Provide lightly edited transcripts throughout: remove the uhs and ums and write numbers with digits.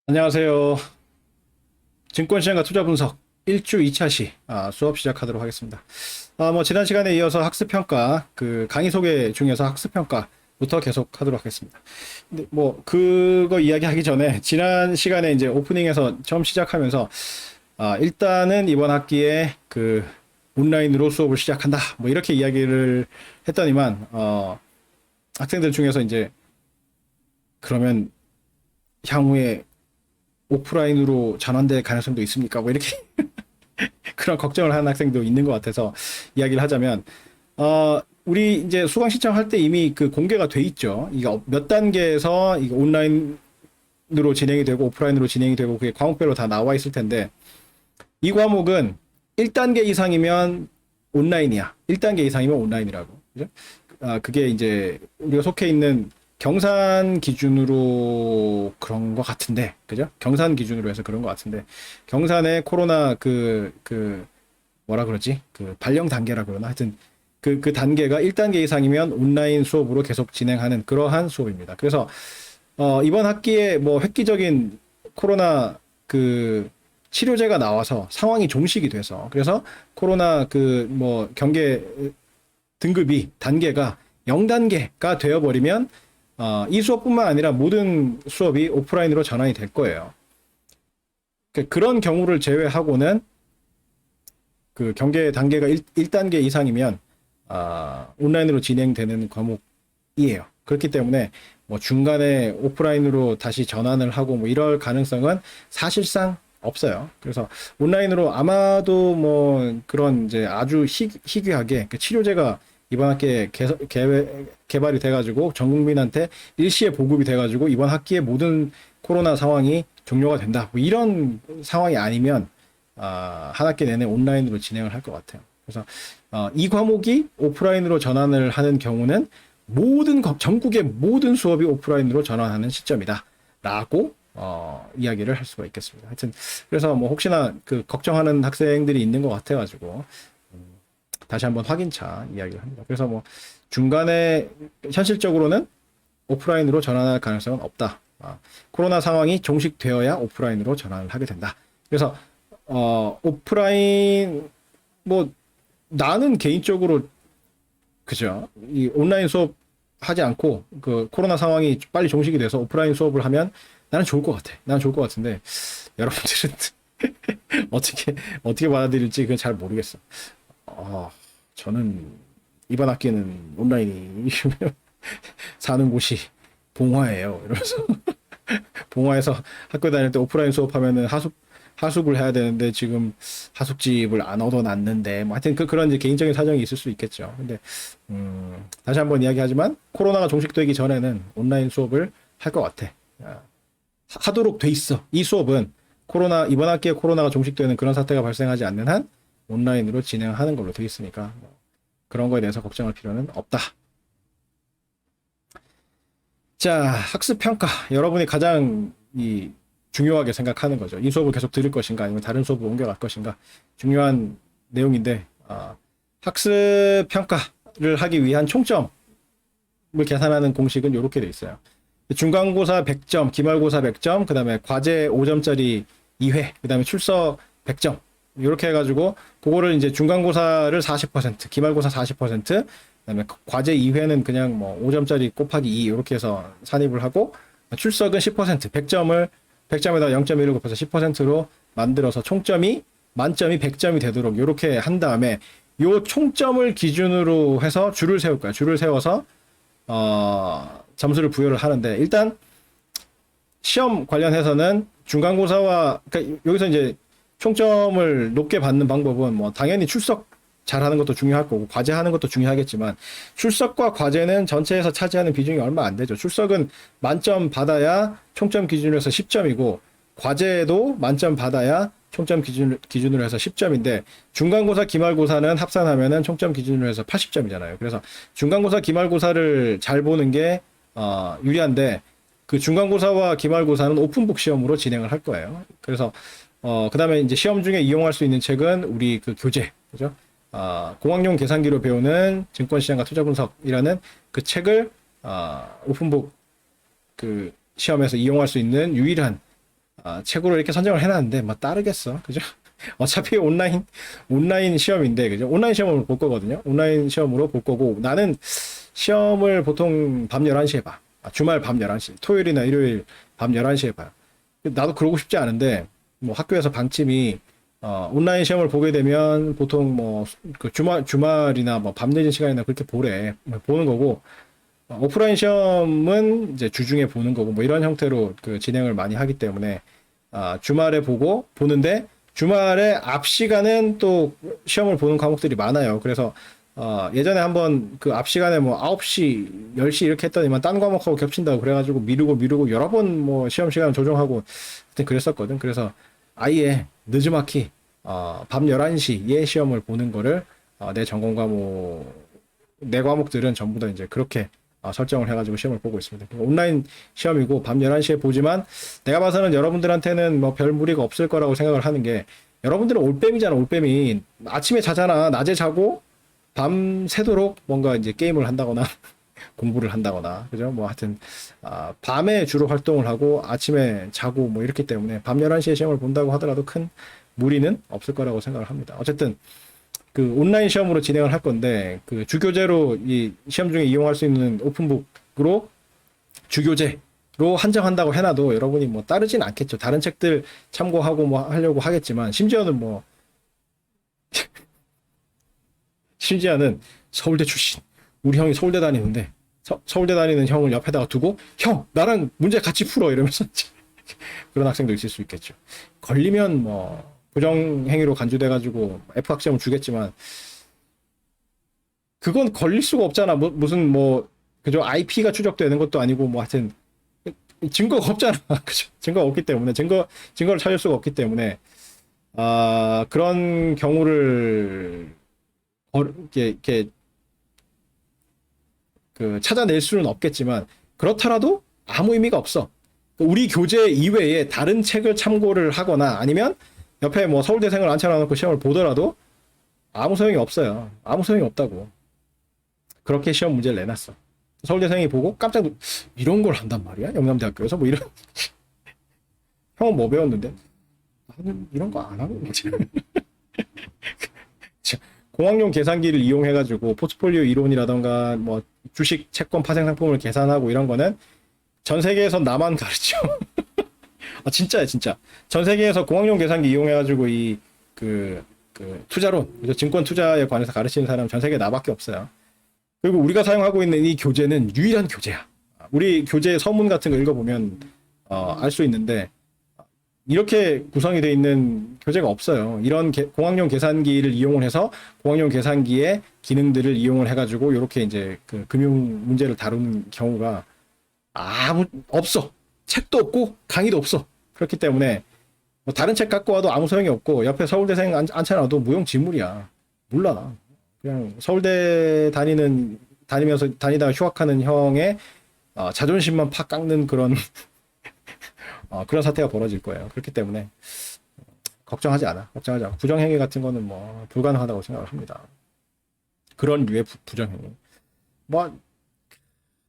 안녕하세요. 증권시장과 투자 분석 1주 2차 수업 시작하도록 하겠습니다. 지난 시간에 이어서 학습평가, 강의 소개 중에서 학습평가부터 계속 하도록 하겠습니다. 근데 그거 이야기하기 전에 지난 시간에 이제 오프닝에서 처음 시작하면서, 일단은 이번 학기에 온라인으로 수업을 시작한다. 이렇게 이야기를 했더니만, 학생들 중에서 이제 그러면 향후에 오프라인으로 전환될 가능성도 있습니까? 이렇게 그런 걱정을 하는 학생도 있는 것 같아서 이야기를 하자면, 우리 이제 수강 신청할 때 이미 공개가 돼 있죠. 이게 몇 단계에서 이게 온라인으로 진행이 되고 오프라인으로 진행이 되고 그게 과목별로 다 나와 있을 텐데, 이 과목은 1단계 이상이면 온라인이야. 1단계 이상이면 온라인이라고. 그죠? 그게 이제 우리가 속해 있는 경산 기준으로 그런 것 같은데, 그죠? 경산 기준으로 해서 그런 것 같은데, 경산의 코로나 뭐라 그러지? 발령 단계라 그러나? 하여튼, 그 단계가 1단계 이상이면 온라인 수업으로 계속 진행하는 그러한 수업입니다. 그래서, 이번 학기에 획기적인 코로나 치료제가 나와서 상황이 종식이 돼서, 그래서 코로나 경계 등급이, 단계가 0단계가 되어버리면, 이 수업뿐만 아니라 모든 수업이 오프라인으로 전환이 될 거예요. 그런 경우를 제외하고는 경계 단계가 1단계 이상이면 온라인으로 진행되는 과목이에요. 그렇기 때문에 중간에 오프라인으로 다시 전환을 하고 이럴 가능성은 사실상 없어요. 그래서 온라인으로 아마도 그런 이제 아주 희귀하게 치료제가 이번 학기에 개발이 돼가지고 전 국민한테 일시에 보급이 돼가지고 이번 학기에 모든 코로나 상황이 종료가 된다. 이런 상황이 아니면 한 학기 내내 온라인으로 진행을 할 것 같아요. 그래서 이 과목이 오프라인으로 전환을 하는 경우는 전국의 모든 수업이 오프라인으로 전환하는 시점이다라고 이야기를 할 수가 있겠습니다. 하여튼 그래서 혹시나 걱정하는 학생들이 있는 것 같아가지고. 다시 한번 확인차 이야기를 합니다. 그래서 중간에 현실적으로는 오프라인으로 전환할 가능성은 없다. 코로나 상황이 종식되어야 오프라인으로 전환을 하게 된다. 그래서 오프라인 나는 개인적으로 그죠? 이 온라인 수업 하지 않고 코로나 상황이 빨리 종식이 돼서 오프라인 수업을 하면 나는 좋을 것 같아. 나는 좋을 것 같은데 여러분들은 어떻게 받아들일지 그건 잘 모르겠어. 저는 이번 학기는 온라인이 사는 곳이 봉화예요. 이러면서 봉화에서 학교 다닐 때 오프라인 수업하면은 하숙을 해야 되는데 지금 하숙집을 안 얻어놨는데 하여튼 그런 이제 개인적인 사정이 있을 수 있겠죠. 근데 다시 한번 이야기하지만 코로나가 종식되기 전에는 온라인 수업을 할 것 같아. 하도록 돼 있어. 이 수업은 이번 학기에 코로나가 종식되는 그런 사태가 발생하지 않는 한 온라인으로 진행하는 걸로 되어 있으니까 그런 거에 대해서 걱정할 필요는 없다. 자, 학습평가. 여러분이 가장 중요하게 생각하는 거죠. 이 수업을 계속 들을 것인가 아니면 다른 수업을 옮겨갈 것인가. 중요한 내용인데 학습평가를 하기 위한 총점을 계산하는 공식은 이렇게 되어 있어요. 중간고사 100점, 기말고사 100점, 그 다음에 과제 5점짜리 2회, 그 다음에 출석 100점. 이렇게 해가지고 그거를 이제 중간고사를 40%, 기말고사 40%, 그다음에 과제 2회는 그냥 5점짜리 곱하기 2 이렇게 해서 산입을 하고 출석은 10%, 100점에다 0.1을 곱해서 10%로 만들어서 총점이 만점이 100점이 되도록 이렇게 한 다음에 요 총점을 기준으로 해서 줄을 세울 거야. 줄을 세워서 점수를 부여를 하는데 일단 시험 관련해서는 중간고사와 그러니까 여기서 이제 총점을 높게 받는 방법은 당연히 출석 잘하는 것도 중요할 거고 과제하는 것도 중요하겠지만 출석과 과제는 전체에서 차지하는 비중이 얼마 안 되죠. 출석은 만점 받아야 총점 기준으로 해서 10점이고 과제도 만점 받아야 총점 기준으로 해서 10점인데 중간고사 기말고사는 합산하면은 총점 기준으로 해서 80점이잖아요. 그래서 중간고사 기말고사를 잘 보는 게 유리한데 중간고사와 기말고사는 오픈북 시험으로 진행을 할 거예요. 그래서 그 다음에 이제 시험 중에 이용할 수 있는 책은 우리 교재, 그죠? 공학용 계산기로 배우는 증권시장과 투자분석이라는 그 책을, 오픈북 시험에서 이용할 수 있는 유일한, 책으로 이렇게 선정을 해놨는데 뭐 따르겠어, 그죠? 어차피 온라인 시험인데, 그죠? 온라인 시험으로 볼 거거든요. 온라인 시험으로 볼 거고, 나는 시험을 보통 밤 11시에 봐. 주말 밤 11시, 토요일이나 일요일 밤 11시에 봐요. 나도 그러고 싶지 않은데, 뭐 학교에서 방침이, 온라인 시험을 보게 되면 보통 뭐, 그 주말이나 뭐 밤 늦은 시간이나 그렇게 보는 거고, 오프라인 시험은 이제 주중에 보는 거고, 뭐 이런 형태로 그 진행을 많이 하기 때문에, 주말에 보는데, 주말에 앞 시간은 또 시험을 보는 과목들이 많아요. 그래서 예전에 한번 그 앞 시간에 뭐 9시, 10시 이렇게 했더니만 딴 과목하고 겹친다고 그래가지고 미루고 여러 번 뭐 시험 시간 조정하고 하여튼 그랬었거든. 그래서 아예 느지막이 밤 11시에 시험을 보는 거를 내 전공 과목, 내 과목들은 전부 다 이제 그렇게 설정을 해가지고 시험을 보고 있습니다. 온라인 시험이고 밤 11시에 보지만 내가 봐서는 여러분들한테는 뭐 별 무리가 없을 거라고 생각을 하는 게, 여러분들은 올빼미잖아. 올빼미. 아침에 자잖아. 낮에 자고 밤 새도록 뭔가 이제 게임을 한다거나 공부를 한다거나, 그죠? 뭐 하여튼 밤에 주로 활동을 하고 아침에 자고 뭐 이렇기 때문에 밤 11시에 시험을 본다고 하더라도 큰 무리는 없을 거라고 생각을 합니다. 어쨌든 그 온라인 시험으로 진행을 할 건데, 그 주교재로 이 시험 중에 이용할 수 있는 오픈북으로 주교재로 한정한다고 해놔도 여러분이 뭐 따르진 않겠죠. 다른 책들 참고하고 뭐 하려고 하겠지만, 심지어는 서울대 출신, 우리 형이 서울대 다니는데 서울대 다니는 형을 옆에다가 두고, 형 나랑 문제 같이 풀어 이러면서 그런 학생도 있을 수 있겠죠. 걸리면 뭐 부정행위로 간주돼가지고 F학점을 주겠지만, 그건 걸릴 수가 없잖아. 무슨 뭐 그죠? IP가 추적되는 것도 아니고 뭐 하여튼 증거가 없잖아. 그죠? 증거가 없기 때문에, 증거를 찾을 수가 없기 때문에 그런 경우를 이렇게 그 찾아낼 수는 없겠지만, 그렇더라도 아무 의미가 없어. 우리 교재 이외에 다른 책을 참고를 하거나 아니면 옆에 뭐 서울대생을 앉혀놓고 시험을 보더라도 아무 소용이 없어요. 아무 소용이 없다고. 그렇게 시험 문제를 내놨어. 서울대생이 보고 이런 걸 한단 말이야? 영남대학교에서 뭐 이런. 형은 뭐 배웠는데? 나는 이런 거 안 하고. 공학용 계산기를 이용해가지고 포트폴리오 이론이라던가 뭐 주식 채권 파생 상품을 계산하고 이런 거는 전 세계에서 나만 가르쳐. 진짜야, 진짜. 전 세계에서 공학용 계산기 이용해가지고 그 투자론, 증권 투자에 관해서 가르치는 사람 전 세계에 나밖에 없어요. 그리고 우리가 사용하고 있는 이 교재는 유일한 교재야. 우리 교재 서문 같은 거 읽어보면 알 수 있는데, 이렇게 구성이 되어 있는 교재가 없어요. 이런 공학용 계산기를 이용을 해서 공학용 계산기의 기능들을 이용을 해가지고 이렇게 이제 그 금융 문제를 다루는 경우가 없어. 책도 없고 강의도 없어. 그렇기 때문에 뭐 다른 책 갖고 와도 아무 소용이 없고, 옆에 서울대생 앉혀놔도 무용지물이야. 몰라. 그냥 서울대 다니다가 휴학하는 형의 자존심만 팍 깎는 그런 그런 사태가 벌어질 거예요. 그렇기 때문에 걱정하지 않아. 부정행위 같은 거는 뭐 불가능하다고 생각을 합니다. 그런 류의 부정행위. 뭐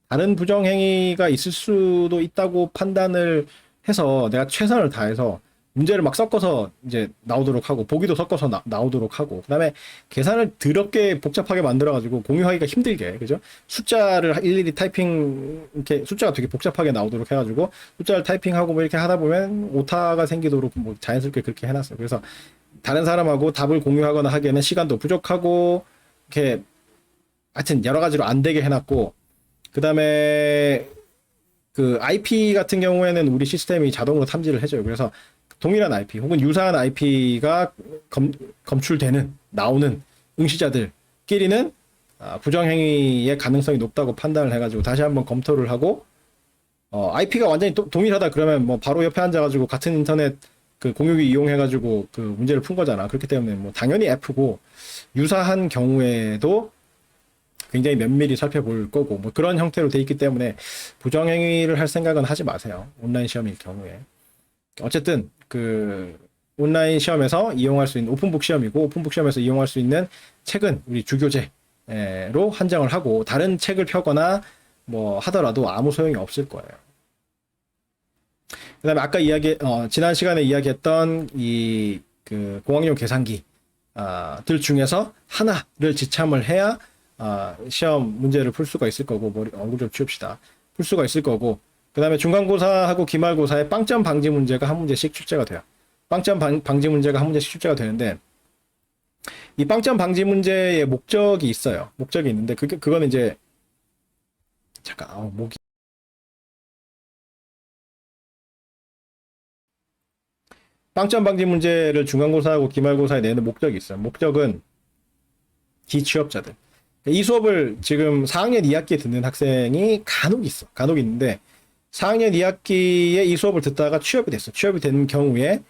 다른 부정행위가 있을 수도 있다고 판단을 해서 내가 최선을 다해서 문제를 막 섞어서 이제 나오도록 하고, 보기도 섞어서 나오도록 하고, 그다음에 계산을 더럽게 복잡하게 만들어가지고 공유하기가 힘들게, 그죠? 숫자를 일일이 이렇게 숫자가 되게 복잡하게 나오도록 해가지고 숫자를 타이핑하고 뭐 이렇게 하다 보면 오타가 생기도록 뭐 자연스럽게 그렇게 해놨어요. 그래서 다른 사람하고 답을 공유하거나 하기에는 시간도 부족하고, 이렇게 하여튼 여러 가지로 안 되게 해놨고, 그다음에 그 IP 같은 경우에는 우리 시스템이 자동으로 탐지를 해줘요. 그래서 동일한 IP 혹은 유사한 IP가 나오는 응시자들끼리는 부정행위의 가능성이 높다고 판단을 해가지고 다시 한번 검토를 하고, IP가 완전히 동일하다 그러면 뭐 바로 옆에 앉아가지고 같은 인터넷 그 공유기 이용해가지고 그 문제를 푼 거잖아. 그렇기 때문에 뭐 당연히 F고, 유사한 경우에도 굉장히 면밀히 살펴볼 거고, 뭐 그런 형태로 돼 있기 때문에 부정행위를 할 생각은 하지 마세요. 온라인 시험일 경우에. 어쨌든 그 온라인 시험에서 이용할 수 있는 오픈북 시험이고, 오픈북 시험에서 이용할 수 있는 책은 우리 주교재로 한정을 하고, 다른 책을 펴거나 뭐 하더라도 아무 소용이 없을 거예요. 그다음에 아까 지난 시간에 이야기했던 이 그 공학용 계산기 들 중에서 하나를 지참을 해야 시험 문제를 풀 수가 있을 거고, 얼굴 좀 치웁시다. 풀 수가 있을 거고, 그 다음에 중간고사하고 기말고사에 빵점 방지 문제가 한 문제씩 출제가 돼요. 빵점 방지 문제가 한 문제씩 출제가 되는데, 이 빵점 방지 문제의 목적이 있어요. 목적이 있는데, 그거는 이제, 잠깐, 목이. 빵점 방지 문제를 중간고사하고 기말고사에 내는 목적이 있어요. 목적은 기취업자들. 이 수업을 지금 4학년 2학기에 듣는 학생이 간혹 있어. 간혹 있는데, 4학년 2학기에 이 수업을 듣다가 취업이 됐어. 취업이 된 경우에,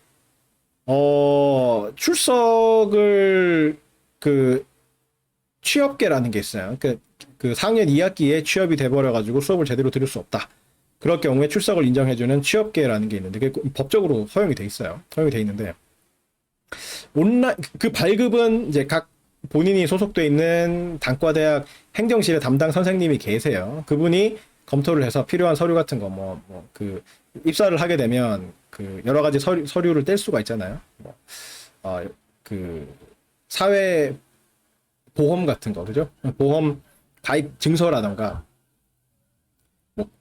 출석을, 취업계라는 게 있어요. 그 4학년 2학기에 취업이 돼버려가지고 수업을 제대로 들을 수 없다. 그럴 경우에 출석을 인정해주는 취업계라는 게 있는데, 그게 법적으로 허용이 돼 있어요. 허용이 돼 있는데, 그 발급은 이제 각 본인이 소속돼 있는 단과대학 행정실에 담당 선생님이 계세요. 그분이 검토를 해서 필요한 서류 같은 거, 입사를 하게 되면 그 여러 가지 서류를 뗄 수가 있잖아요. 사회 보험 같은 거, 그죠? 보험 가입 증서라던가,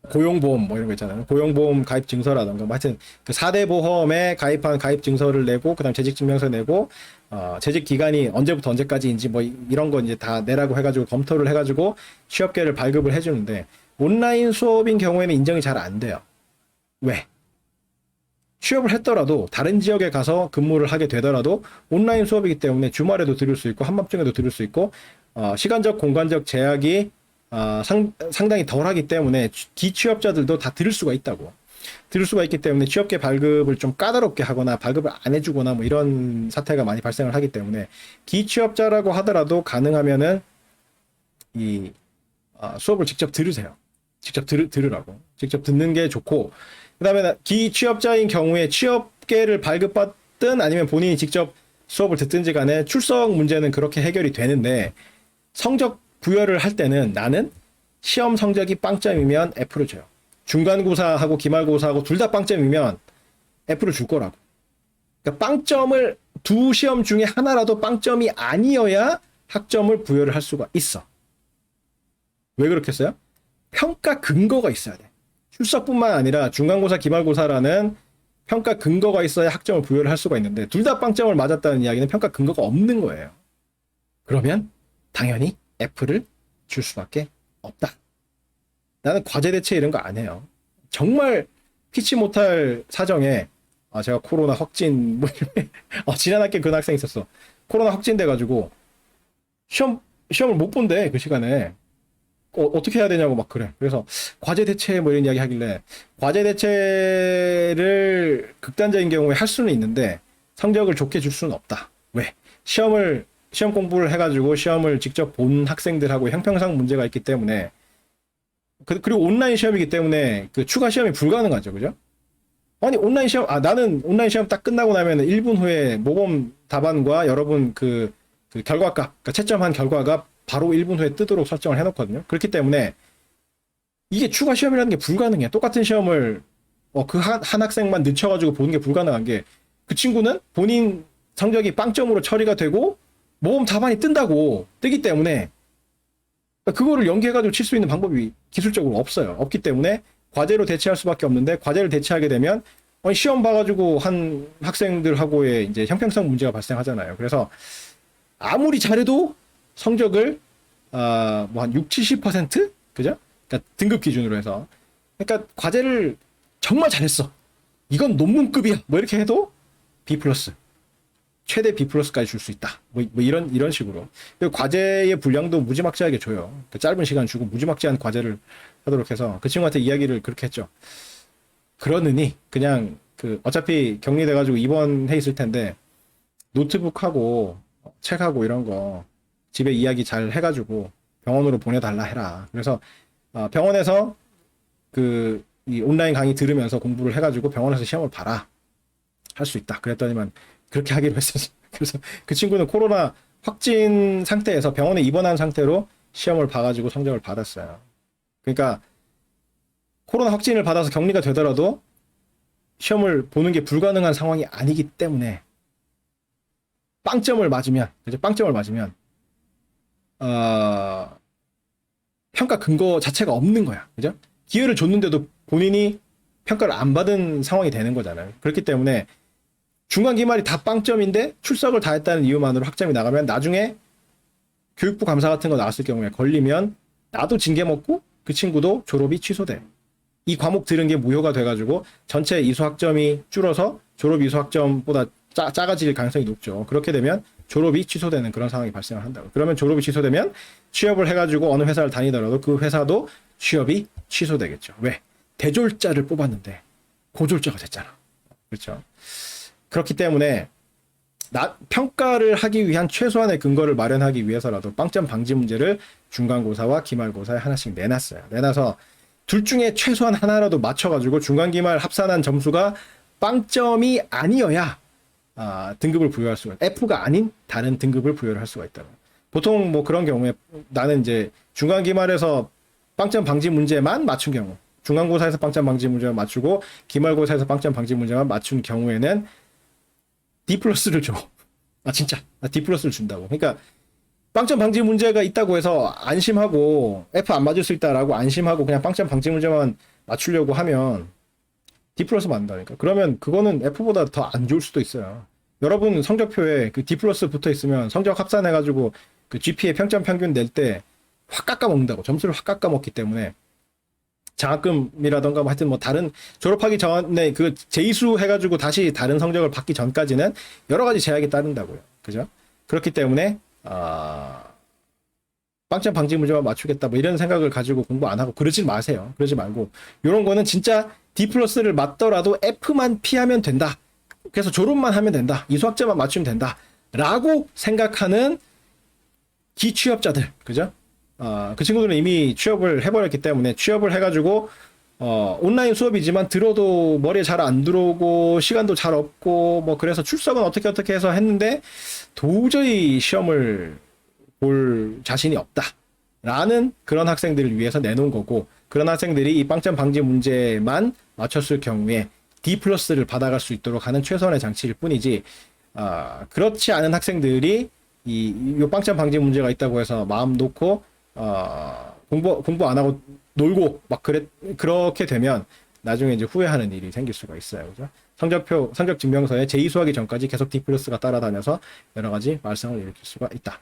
고용보험 이런 거 있잖아요. 고용보험 가입 증서라던가, 하여튼 그 4대 보험에 가입한 가입 증서를 내고, 그다음 재직증명서 내고, 재직 기간이 언제부터 언제까지인지 이런 거 이제 다 내라고 해가지고 검토를 해가지고 취업계를 발급을 해주는데, 온라인 수업인 경우에는 인정이 잘 안 돼요. 왜? 취업을 했더라도 다른 지역에 가서 근무를 하게 되더라도 온라인 수업이기 때문에 주말에도 들을 수 있고 한밤중에도 들을 수 있고, 시간적 공간적 제약이 상당히 덜하기 때문에 기취업자들도 다 들을 수가 있다고. 들을 수가 있기 때문에 취업계 발급을 좀 까다롭게 하거나 발급을 안 해주거나 이런 사태가 많이 발생을 하기 때문에, 기취업자라고 하더라도 가능하면은 이 수업을 직접 들으세요. 직접 들으라고. 직접 듣는 게 좋고, 그 다음에 기취업자인 경우에 취업계를 발급받든 아니면 본인이 직접 수업을 듣든지 간에 출석 문제는 그렇게 해결이 되는데, 성적 부여를 할 때는 나는 시험 성적이 빵점이면 F를 줘요. 중간고사하고 기말고사하고 둘 다 빵점이면 F를 줄 거라고. 그러니까 빵점을, 두 시험 중에 하나라도 빵점이 아니어야 학점을 부여를 할 수가 있어. 왜 그렇겠어요? 평가 근거가 있어야 돼. 출석뿐만 아니라 중간고사, 기말고사라는 평가 근거가 있어야 학점을 부여를 할 수가 있는데, 둘 다 빵점을 맞았다는 이야기는 평가 근거가 없는 거예요. 그러면 당연히 F를 줄 수밖에 없다. 나는 과제 대체 이런 거 안 해요. 정말 피치 못할 사정에, 제가 코로나 확진, 지난 학기에 그런 학생 있었어. 코로나 확진돼가지고 시험을 못 본대, 그 시간에. 어떻게 해야 되냐고 막 그래. 그래서 과제 대체 이런 이야기 하길래, 과제 대체를 극단적인 경우에 할 수는 있는데 성적을 좋게 줄 수는 없다. 왜? 시험 공부를 해가지고 시험을 직접 본 학생들하고 형평성 문제가 있기 때문에, 그리고 온라인 시험이기 때문에 그 추가 시험이 불가능하죠. 그죠? 아니, 온라인 시험, 나는 온라인 시험 딱 끝나고 나면 1분 후에 모범 답안과 여러분 그 결과값, 그러니까 채점한 결과가 바로 1분 후에 뜨도록 설정을 해놓거든요. 그렇기 때문에 이게 추가 시험이라는 게 불가능해. 똑같은 시험을 그 한 학생만 늦춰가지고 보는 게 불가능한 게, 그 친구는 본인 성적이 빵점으로 처리가 되고 모범 답안이 뜨기 때문에 그거를 연계해가지고 칠 수 있는 방법이 기술적으로 없어요. 없기 때문에 과제로 대체할 수밖에 없는데, 과제를 대체하게 되면 시험 봐가지고 한 학생들하고의 이제 형평성 문제가 발생하잖아요. 그래서 아무리 잘해도 성적을 한 6, 70%? 그죠? 그러니까 등급 기준으로 해서, 그러니까 과제를 정말 잘했어, 이건 논문급이야, 이렇게 해도 B+, 최대 B+까지 줄 수 있다. 이런 식으로. 그리고 과제의 분량도 무지막지하게 줘요. 그 짧은 시간 주고 무지막지한 과제를 하도록 해서, 그 친구한테 이야기를 그렇게 했죠. 그러느니 그냥 어차피 격리돼가지고 입원해 있을 텐데 노트북하고 책하고 이런 거 집에 이야기 잘 해가지고 병원으로 보내달라 해라. 그래서 병원에서 이 온라인 강의 들으면서 공부를 해가지고 병원에서 시험을 봐라, 할 수 있다. 그랬더니만 그렇게 하기로 했었어. 그래서 그 친구는 코로나 확진 상태에서 병원에 입원한 상태로 시험을 봐가지고 성적을 받았어요. 그러니까 코로나 확진을 받아서 격리가 되더라도 시험을 보는 게 불가능한 상황이 아니기 때문에 빵점을 맞으면, 그죠? 빵점을 맞으면 평가 근거 자체가 없는 거야. 그죠? 기회를 줬는데도 본인이 평가를 안 받은 상황이 되는 거잖아요. 그렇기 때문에 중간 기말이 다 빵점인데 출석을 다 했다는 이유만으로 학점이 나가면 나중에 교육부 감사 같은 거 나왔을 경우에 걸리면 나도 징계 먹고 그 친구도 졸업이 취소돼. 이 과목 들은 게 무효가 돼가지고 전체 이수 학점이 줄어서 졸업 이수 학점보다 작아질 가능성이 높죠. 그렇게 되면 졸업이 취소되는 그런 상황이 발생을 한다고. 그러면 졸업이 취소되면 취업을 해가지고 어느 회사를 다니더라도 그 회사도 취업이 취소되겠죠. 왜? 대졸자를 뽑았는데 고졸자가 됐잖아. 그렇죠. 그렇기 때문에 평가를 하기 위한 최소한의 근거를 마련하기 위해서라도 빵점 방지 문제를 중간고사와 기말고사에 하나씩 내놨어요. 내놔서 둘 중에 최소한 하나라도 맞춰가지고 중간기말 합산한 점수가 빵점이 아니어야 등급을 부여할 수가 있다. F가 아닌 다른 등급을 부여를 할 수가 있다. 보통 뭐 그런 경우에 나는 이제 중간기말에서 빵점 방지 문제만 맞춘 경우, 중간고사에서 빵점 방지 문제만 맞추고 기말고사에서 빵점 방지 문제만 맞춘 경우에는 D 플러스를 줘. 진짜 D 플러스를 준다고. 그러니까 빵점 방지 문제가 있다고 해서 안심하고 F 안 맞을 수 있다라고 안심하고 그냥 빵점 방지 문제만 맞추려고 하면 D 플러스 맞는다니까. 그러면 그거는 F보다 더 안 좋을 수도 있어요. 여러분 성적표에 그 D 플러스 붙어 있으면 성적 합산해가지고 그 GPA 평점 평균 낼 때 확 깎아먹는다고. 점수를 확 깎아먹기 때문에 장학금이라던가 뭐 하여튼 뭐 다른 졸업하기 전에 그 재이수 해가지고 다시 다른 성적을 받기 전까지는 여러 가지 제약이 따른다고요. 그죠? 그렇기 때문에 빵점 방지 문제만 맞추겠다 뭐 이런 생각을 가지고 공부 안 하고 그러지 마세요. 그러지 말고 이런 거는 진짜 D 플러스를 맞더라도 F만 피하면 된다. 그래서 졸업만 하면 된다. 이수학점만 맞추면 된다. 라고 생각하는 기취업자들, 그죠? 그 친구들은 이미 취업을 해버렸기 때문에 취업을 해가지고 온라인 수업이지만 들어도 머리에 잘 안 들어오고 시간도 잘 없고 뭐 그래서 출석은 어떻게 해서 했는데 도저히 시험을 볼 자신이 없다 라는 그런 학생들을 위해서 내놓은 거고, 그런 학생들이 이 빵점 방지 문제만 맞췄을 경우에 D 플러스를 받아갈 수 있도록 하는 최선의 장치일 뿐이지, 그렇지 않은 학생들이 이 빵점 방지 문제가 있다고 해서 마음 놓고 공부 안 하고 놀고 막 그렇게 되면 나중에 이제 후회하는 일이 생길 수가 있어요. 그죠? 성적 증명서에 제2수하기 전까지 계속 D 플러스가 따라다녀서 여러 가지 말썽을 일으킬 수가 있다.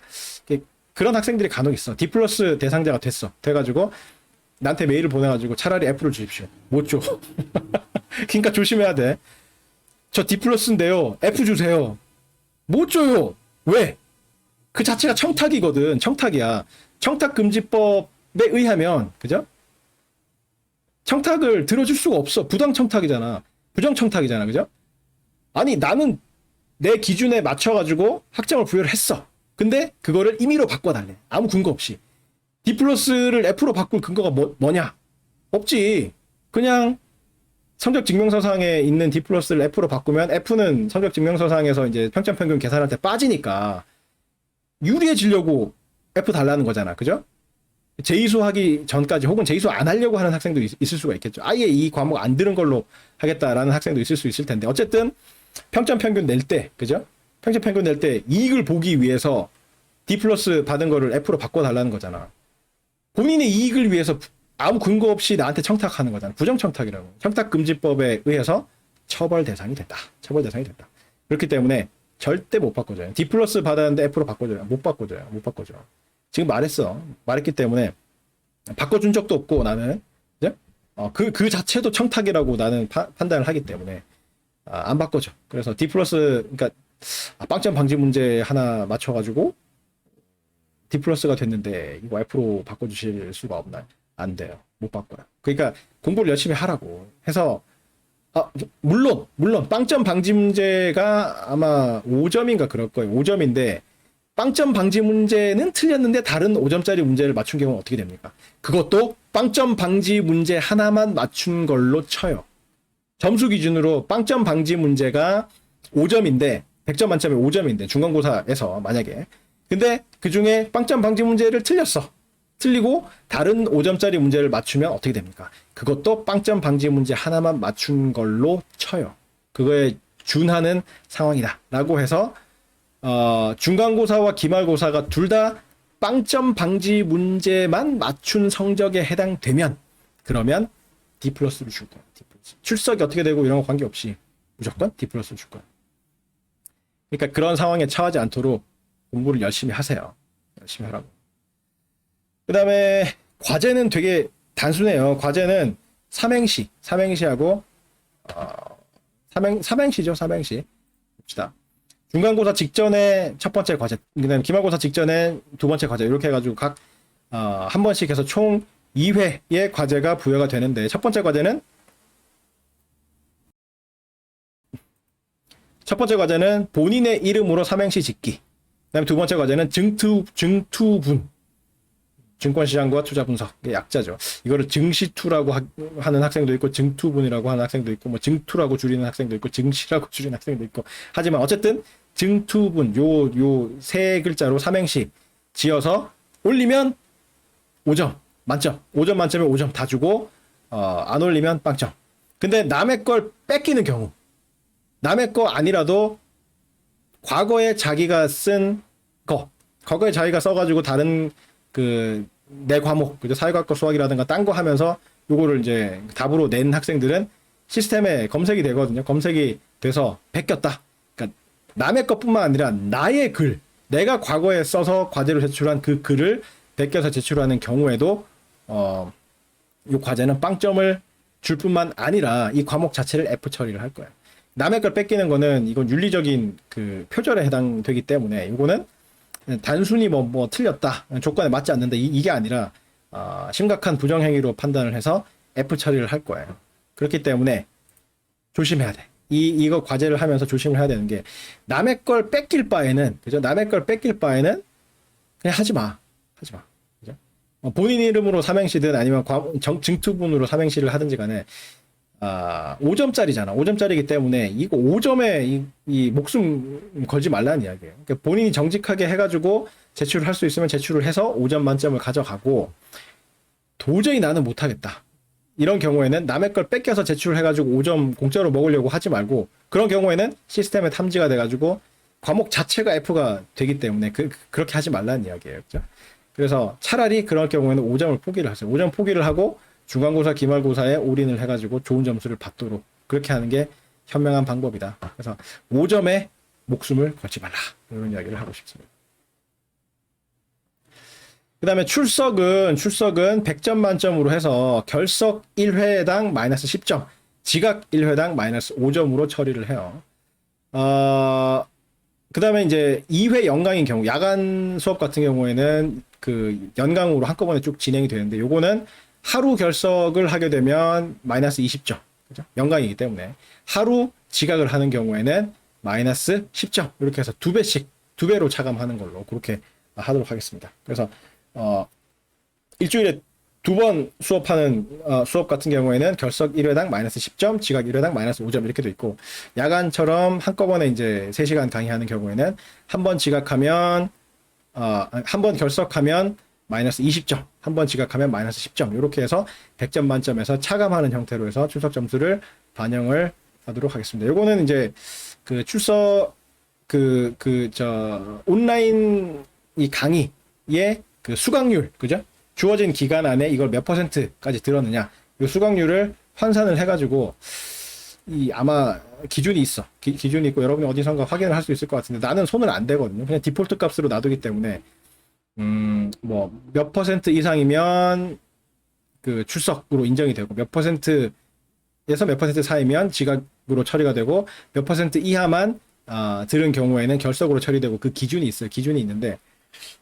그런 학생들이 간혹 있어. D 플러스 대상자가 돼가지고 나한테 메일을 보내가지고 차라리 F를 주십시오. 못 줘. 그러니까 조심해야 돼. 저 D 플러스인데요. F 주세요. 못 줘요. 왜? 그 자체가 청탁이거든. 청탁이야. 청탁금지법에 의하면, 그죠? 청탁을 들어줄 수가 없어. 부당 청탁이잖아. 부정 청탁이잖아. 그죠? 아니, 나는 내 기준에 맞춰가지고 학점을 부여를 했어. 근데 그거를 임의로 바꿔달래. 아무 근거 없이. D 플러스를 F로 바꿀 근거가 뭐냐? 없지. 그냥 성적 증명서상에 있는 D 플러스를 F로 바꾸면 F는 성적 증명서상에서 이제 평점 평균 계산할 때 빠지니까 유리해지려고 F 달라는 거잖아. 그죠? 재이수 하기 전까지 혹은 재이수 안 하려고 하는 학생도 있을 수가 있겠죠. 아예 이 과목 안 들은 걸로 하겠다라는 학생도 있을 수 있을 텐데, 어쨌든 평점 평균 낼 때, 그죠? 평점 평균 낼 때 이익을 보기 위해서 D 플러스 받은 거를 F로 바꿔달라는 거잖아. 본인의 이익을 위해서 아무 근거 없이 나한테 청탁하는 거잖아. 부정청탁이라고. 청탁금지법에 의해서 처벌 대상이 됐다. 처벌 대상이 됐다. 그렇기 때문에 절대 못 바꿔줘요. D 플러스 받았는데 F로 바꿔줘요. 못 바꿔줘요. 못 바꿔줘. 지금 말했기 때문에 바꿔준 적도 없고 나는, 그죠? 그 자체도 청탁이라고 나는 판단을 하기 때문에 안 바꿔줘. 그래서 D 플러스, 그러니까 빵점 방지 문제 하나 맞춰가지고 D 플러스가 됐는데 이거 F로 바꿔주실 수가 없나요? 안 돼요. 못 바꿔요. 그러니까 공부를 열심히 하라고 해서, 물론 빵점 방지 문제가 아마 5점인가 그럴 거예요. 5점인데 빵점 방지 문제는 틀렸는데 다른 5점짜리 문제를 맞춘 경우는 어떻게 됩니까? 그것도 빵점 방지 문제 하나만 맞춘 걸로 쳐요. 점수 기준으로 빵점 방지 문제가 5점인데 100점 만점에 5점인데 중간고사에서 만약에, 근데 그 중에 빵점 방지 문제를 틀렸어. 틀리고 다른 5점짜리 문제를 맞추면 어떻게 됩니까? 그것도 빵점 방지 문제 하나만 맞춘 걸로 쳐요. 그거에 준하는 상황이다 라고 해서 중간고사와 기말고사가 둘 다 빵점 방지 문제만 맞춘 성적에 해당되면 그러면 D 플러스를 줄 거야. D 플러스. 출석이 어떻게 되고 이런 거 관계없이 무조건 D 플러스를 줄 거야. 그러니까 그런 상황에 처하지 않도록 공부를 열심히 하세요. 열심히 하라고. 그 다음에 과제는 되게 단순해요. 과제는 삼행시하고 삼행시죠. 삼행시 봅시다. 중간고사 직전에 첫 번째 과제, 그다음에 기말고사 직전에 두 번째 과제 이렇게 해가지고 각 한 번씩 해서 총 2회의 과제가 부여가 되는데 첫 번째 과제는 본인의 이름으로 삼행시 짓기. 그다음에 두 번째 과제는 증투분. 증권시장과 투자 분석. 이게 약자죠. 이거를 증시투라고 하는 학생도 있고, 증투분이라고 하는 학생도 있고, 뭐 증투라고 줄이는 학생도 있고, 증시라고 줄이는 학생도 있고. 하지만 어쨌든 증투분 요 세 글자로 삼행시 지어서 올리면 5점 만점. 5점 만점에 5점 다 주고 안 올리면 빵점. 근데 남의 걸 뺏기는 경우, 남의 거 아니라도 과거에 자기가 쓴 거, 과거에 자기가 써가지고 다른 내 과목, 그죠? 사회과학과 수학이라든가 딴 거 하면서 요거를 이제 답으로 낸 학생들은 시스템에 검색이 되거든요. 검색이 돼서 베꼈다. 그러니까 남의 것뿐만 아니라 나의 글, 내가 과거에 써서 과제로 제출한 그 글을 베껴서 제출하는 경우에도 요 과제는 빵점을 줄 뿐만 아니라 이 과목 자체를 F 처리를 할 거예요. 남의 걸 뺏기는 거는 이건 윤리적인 표절에 해당되기 때문에 이거는 단순히 뭐 틀렸다, 조건에 맞지 않는다 이게 아니라 심각한 부정행위로 판단을 해서 F 처리를 할 거예요. 그렇기 때문에 조심해야 돼. 이거 과제를 하면서 조심을 해야 되는 게 남의 걸 뺏길 바에는, 그죠? 남의 걸 뺏길 바에는 그냥 하지 마. 그죠? 본인 이름으로 삼행시든 아니면 증투분으로 삼행시를 하든지 간에 5점짜리잖아. 5점짜리이기 때문에 이거 5점에 이 목숨 걸지 말라는 이야기예요. 그러니까 본인이 정직하게 해가지고 제출을 할 수 있으면 제출을 해서 5점 만점을 가져가고, 도저히 나는 못하겠다. 이런 경우에는 남의 걸 뺏겨서 제출을 해가지고 5점 공짜로 먹으려고 하지 말고, 그런 경우에는 시스템에 탐지가 돼가지고 과목 자체가 F가 되기 때문에 그렇게 하지 말라는 이야기예요. 그죠? 그래서 차라리 그럴 경우에는 5점을 포기를 하세요. 5점 포기를 하고 중간고사, 기말고사에 올인을 해가지고 좋은 점수를 받도록 그렇게 하는 게 현명한 방법이다. 그래서 5점에 목숨을 걸지 말라. 이런 이야기를 하고 싶습니다. 그 다음에 출석은 100점 만점으로 해서 결석 1회당 마이너스 10점, 지각 1회당 마이너스 5점으로 처리를 해요. 그 다음에 이제 2회 연강인 경우, 야간 수업 같은 경우에는 연강으로 한꺼번에 쭉 진행이 되는데, 요거는 하루 결석을 하게 되면 마이너스 20점. 그죠? 연강이기 때문에. 하루 지각을 하는 경우에는 마이너스 10점. 이렇게 해서 2배로 차감하는 걸로 그렇게 하도록 하겠습니다. 그래서, 일주일에 2번 수업하는, 수업 같은 경우에는 결석 1회당 마이너스 10점, 지각 1회당 마이너스 5점 이렇게 돼 있고, 야간처럼 한꺼번에 이제 3시간 강의하는 경우에는 한 번 지각하면, 한 번 결석하면 마이너스 20점, 한 번 지각하면 마이너스 10점, 이렇게 해서 100점 만점에서 차감하는 형태로 해서 출석 점수를 반영을 하도록 하겠습니다. 요거는 이제 출석 온라인 이 강의의 수강률, 그죠? 주어진 기간 안에 이걸 몇 %까지 들었느냐, 이 수강률을 환산을 해가지고 아마 기준이 있어. 기준이 있고 여러분이 어디선가 확인을 할 수 있을 것 같은데, 나는 손을 안 대거든요. 그냥 디폴트 값으로 놔두기 때문에 뭐 몇 % 이상이면 출석으로 인정이 되고, 몇 %에서 몇 % 사이면 지각으로 처리가 되고, 몇 % 이하만 들은 경우에는 결석으로 처리되고, 그 기준이 있어요. 기준이 있는데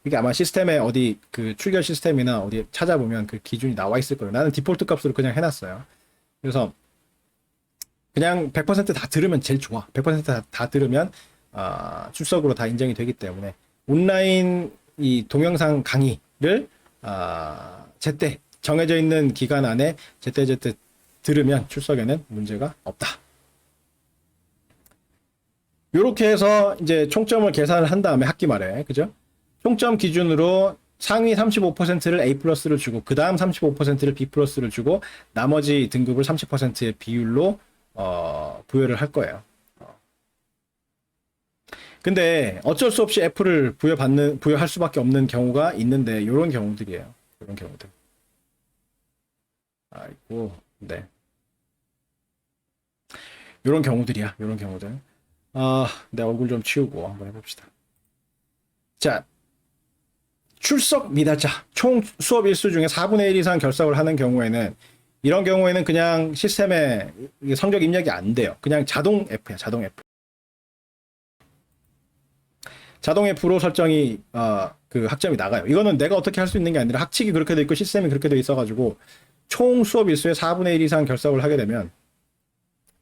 이게 아마 시스템에 어디 출결 시스템이나 어디 찾아보면 그 기준이 나와 있을 거예요. 나는 디폴트 값으로 그냥 해놨어요. 그래서 그냥 100% 다 들으면 제일 좋아. 100% 다 들으면 출석으로 다 인정이 되기 때문에 온라인 이 동영상 강의를 제때 정해져 있는 기간 안에 제때 들으면 출석에는 문제가 없다. 이렇게 해서 이제 총점을 계산을 한 다음에 학기 말에, 그죠? 총점 기준으로 상위 35%를 A 플러스를 주고 그 다음 35%를 B 플러스를 주고 나머지 등급을 30%의 비율로 부여를 할 거예요. 근데 어쩔 수 없이 F를 부여할 수밖에 없는 경우가 있는데 이런 경우들이에요. 이런 경우들. 아이고, 네. 이런 경우들이야. 이런 경우들. 내 얼굴 좀 치우고 한번 해봅시다. 자, 출석 미달자. 총 수업 일수 중에 4분의 1 이상 결석을 하는 경우에는 이런 경우에는 그냥 시스템에 성적 입력이 안 돼요. 그냥 자동 F야. 자동 F. 자동 F로 설정이 그 학점이 나가요. 이거는 내가 어떻게 할 수 있는 게 아니라 학칙이 그렇게 돼 있고 시스템이 그렇게 돼 있어가지고 총 수업 일수의 4분의 1 이상 결석을 하게 되면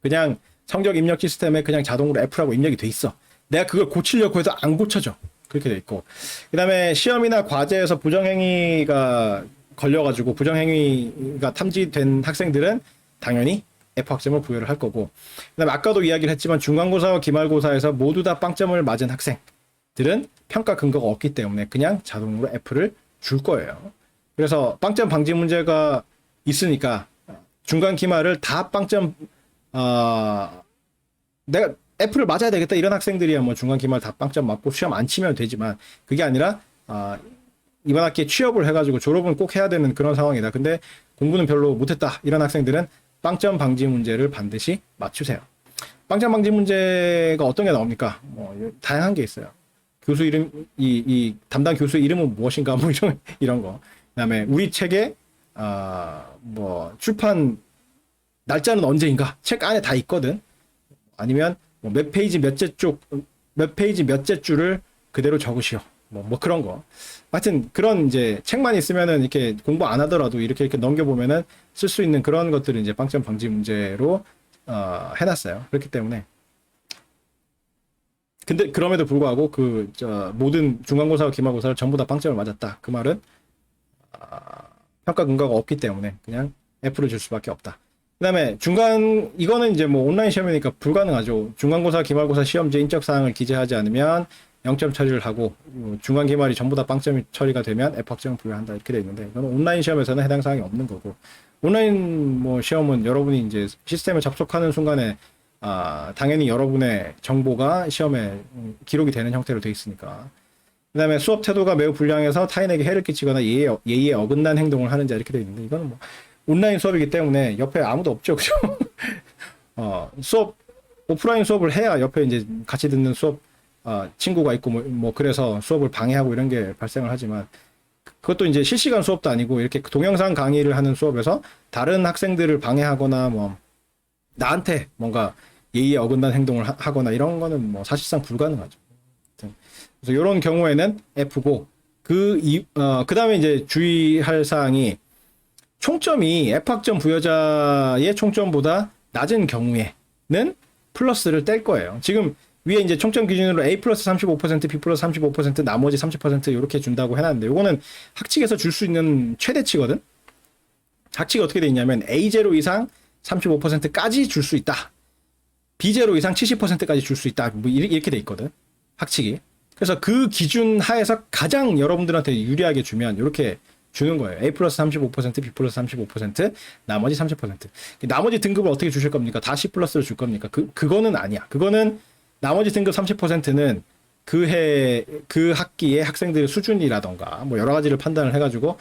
그냥 성적 입력 시스템에 그냥 자동으로 F라고 입력이 돼 있어. 내가 그걸 고치려고 해도 안 고쳐져. 그렇게 돼 있고. 그 다음에 시험이나 과제에서 부정행위가 걸려가지고 부정행위가 탐지된 학생들은 당연히 F 학점을 부여를 할 거고. 그 다음에 아까도 이야기를 했지만 중간고사와 기말고사에서 모두 다 빵점을 맞은 학생들은 평가 근거가 없기 때문에 그냥 자동으로 F를 줄 거예요. 그래서 빵점 방지 문제가 있으니까 중간 기말을 다 빵점 내가 F를 맞아야 되겠다 이런 학생들이야 뭐 중간 기말 다 빵점 맞고 시험 안 치면 되지만 그게 아니라 이번 학기에 취업을 해가지고 졸업은 꼭 해야 되는 그런 상황이다. 근데 공부는 별로 못했다 이런 학생들은 빵점 방지 문제를 반드시 맞추세요. 빵점 방지 문제가 어떤 게 나옵니까? 뭐 다양한 게 있어요. 교수 이름 이 담당 교수 이름은 무엇인가 뭐 이런 거. 그다음에 우리 책에 뭐 출판 날짜는 언제인가 책 안에 다 있거든. 아니면 몇 페이지 몇 페이지 몇째 줄을 그대로 적으시오. 뭐 그런 거. 하여튼 그런 이제 책만 있으면은 이렇게 공부 안 하더라도 이렇게 넘겨보면은 쓸 수 있는 그런 것들을 이제 빵점 방지 문제로 해놨어요. 그렇기 때문에. 근데 그럼에도 불구하고 모든 중간고사와 기말고사를 전부 다 빵점을 맞았다. 그 말은 평가 근거가 없기 때문에 그냥 F를 줄 수밖에 없다. 그 다음에 이거는 이제 뭐 온라인 시험이니까 불가능하죠. 중간고사, 기말고사 시험지 인적사항을 기재하지 않으면 0점 처리를 하고, 중간, 기말이 전부 다 빵점 처리가 되면 F학점을 부여한다. 이렇게 돼 있는데, 이거는 온라인 시험에서는 해당 사항이 없는 거고, 온라인 뭐 시험은 여러분이 이제 시스템에 접속하는 순간에, 당연히 여러분의 정보가 시험에 기록이 되는 형태로 돼 있으니까. 그 다음에 수업 태도가 매우 불량해서 타인에게 해를 끼치거나 예의에 어긋난 행동을 하는 자 이렇게 돼 있는데, 이거는 뭐, 온라인 수업이기 때문에 옆에 아무도 없죠. 그죠? 오프라인 수업을 해야 옆에 이제 같이 듣는 수업, 친구가 있고, 그래서 수업을 방해하고 이런 게 발생을 하지만, 그것도 이제 실시간 수업도 아니고, 이렇게 동영상 강의를 하는 수업에서 다른 학생들을 방해하거나, 나한테 뭔가 예의에 어긋난 행동을 하거나 이런 거는 뭐 사실상 불가능하죠. 그래서 이런 경우에는 F고, 그 다음에 이제 주의할 사항이, 총점이 F학점 부여자의 총점보다 낮은 경우에는 플러스를 뗄 거예요. 지금 위에 이제 총점 기준으로 A 플러스 35%, B 플러스 35%, 나머지 30% 이렇게 준다고 해놨는데, 이거는 학칙에서 줄 수 있는 최대치거든? 학칙이 어떻게 돼 있냐면, A0 이상 35%까지 줄 수 있다. B0 이상 70%까지 줄 수 있다. 뭐 이렇게 돼 있거든. 학칙이. 그래서 그 기준 하에서 가장 여러분들한테 유리하게 주면, 이렇게 주는 거예요. A 플러스 35%, B 플러스 35%, 나머지 30%. 나머지 등급을 어떻게 주실 겁니까? 다 C 플러스를 줄 겁니까? 그거는 아니야. 그거는 나머지 등급 30%는 그 학기의 학생들의 수준이라던가, 뭐 여러 가지를 판단을 해가지고,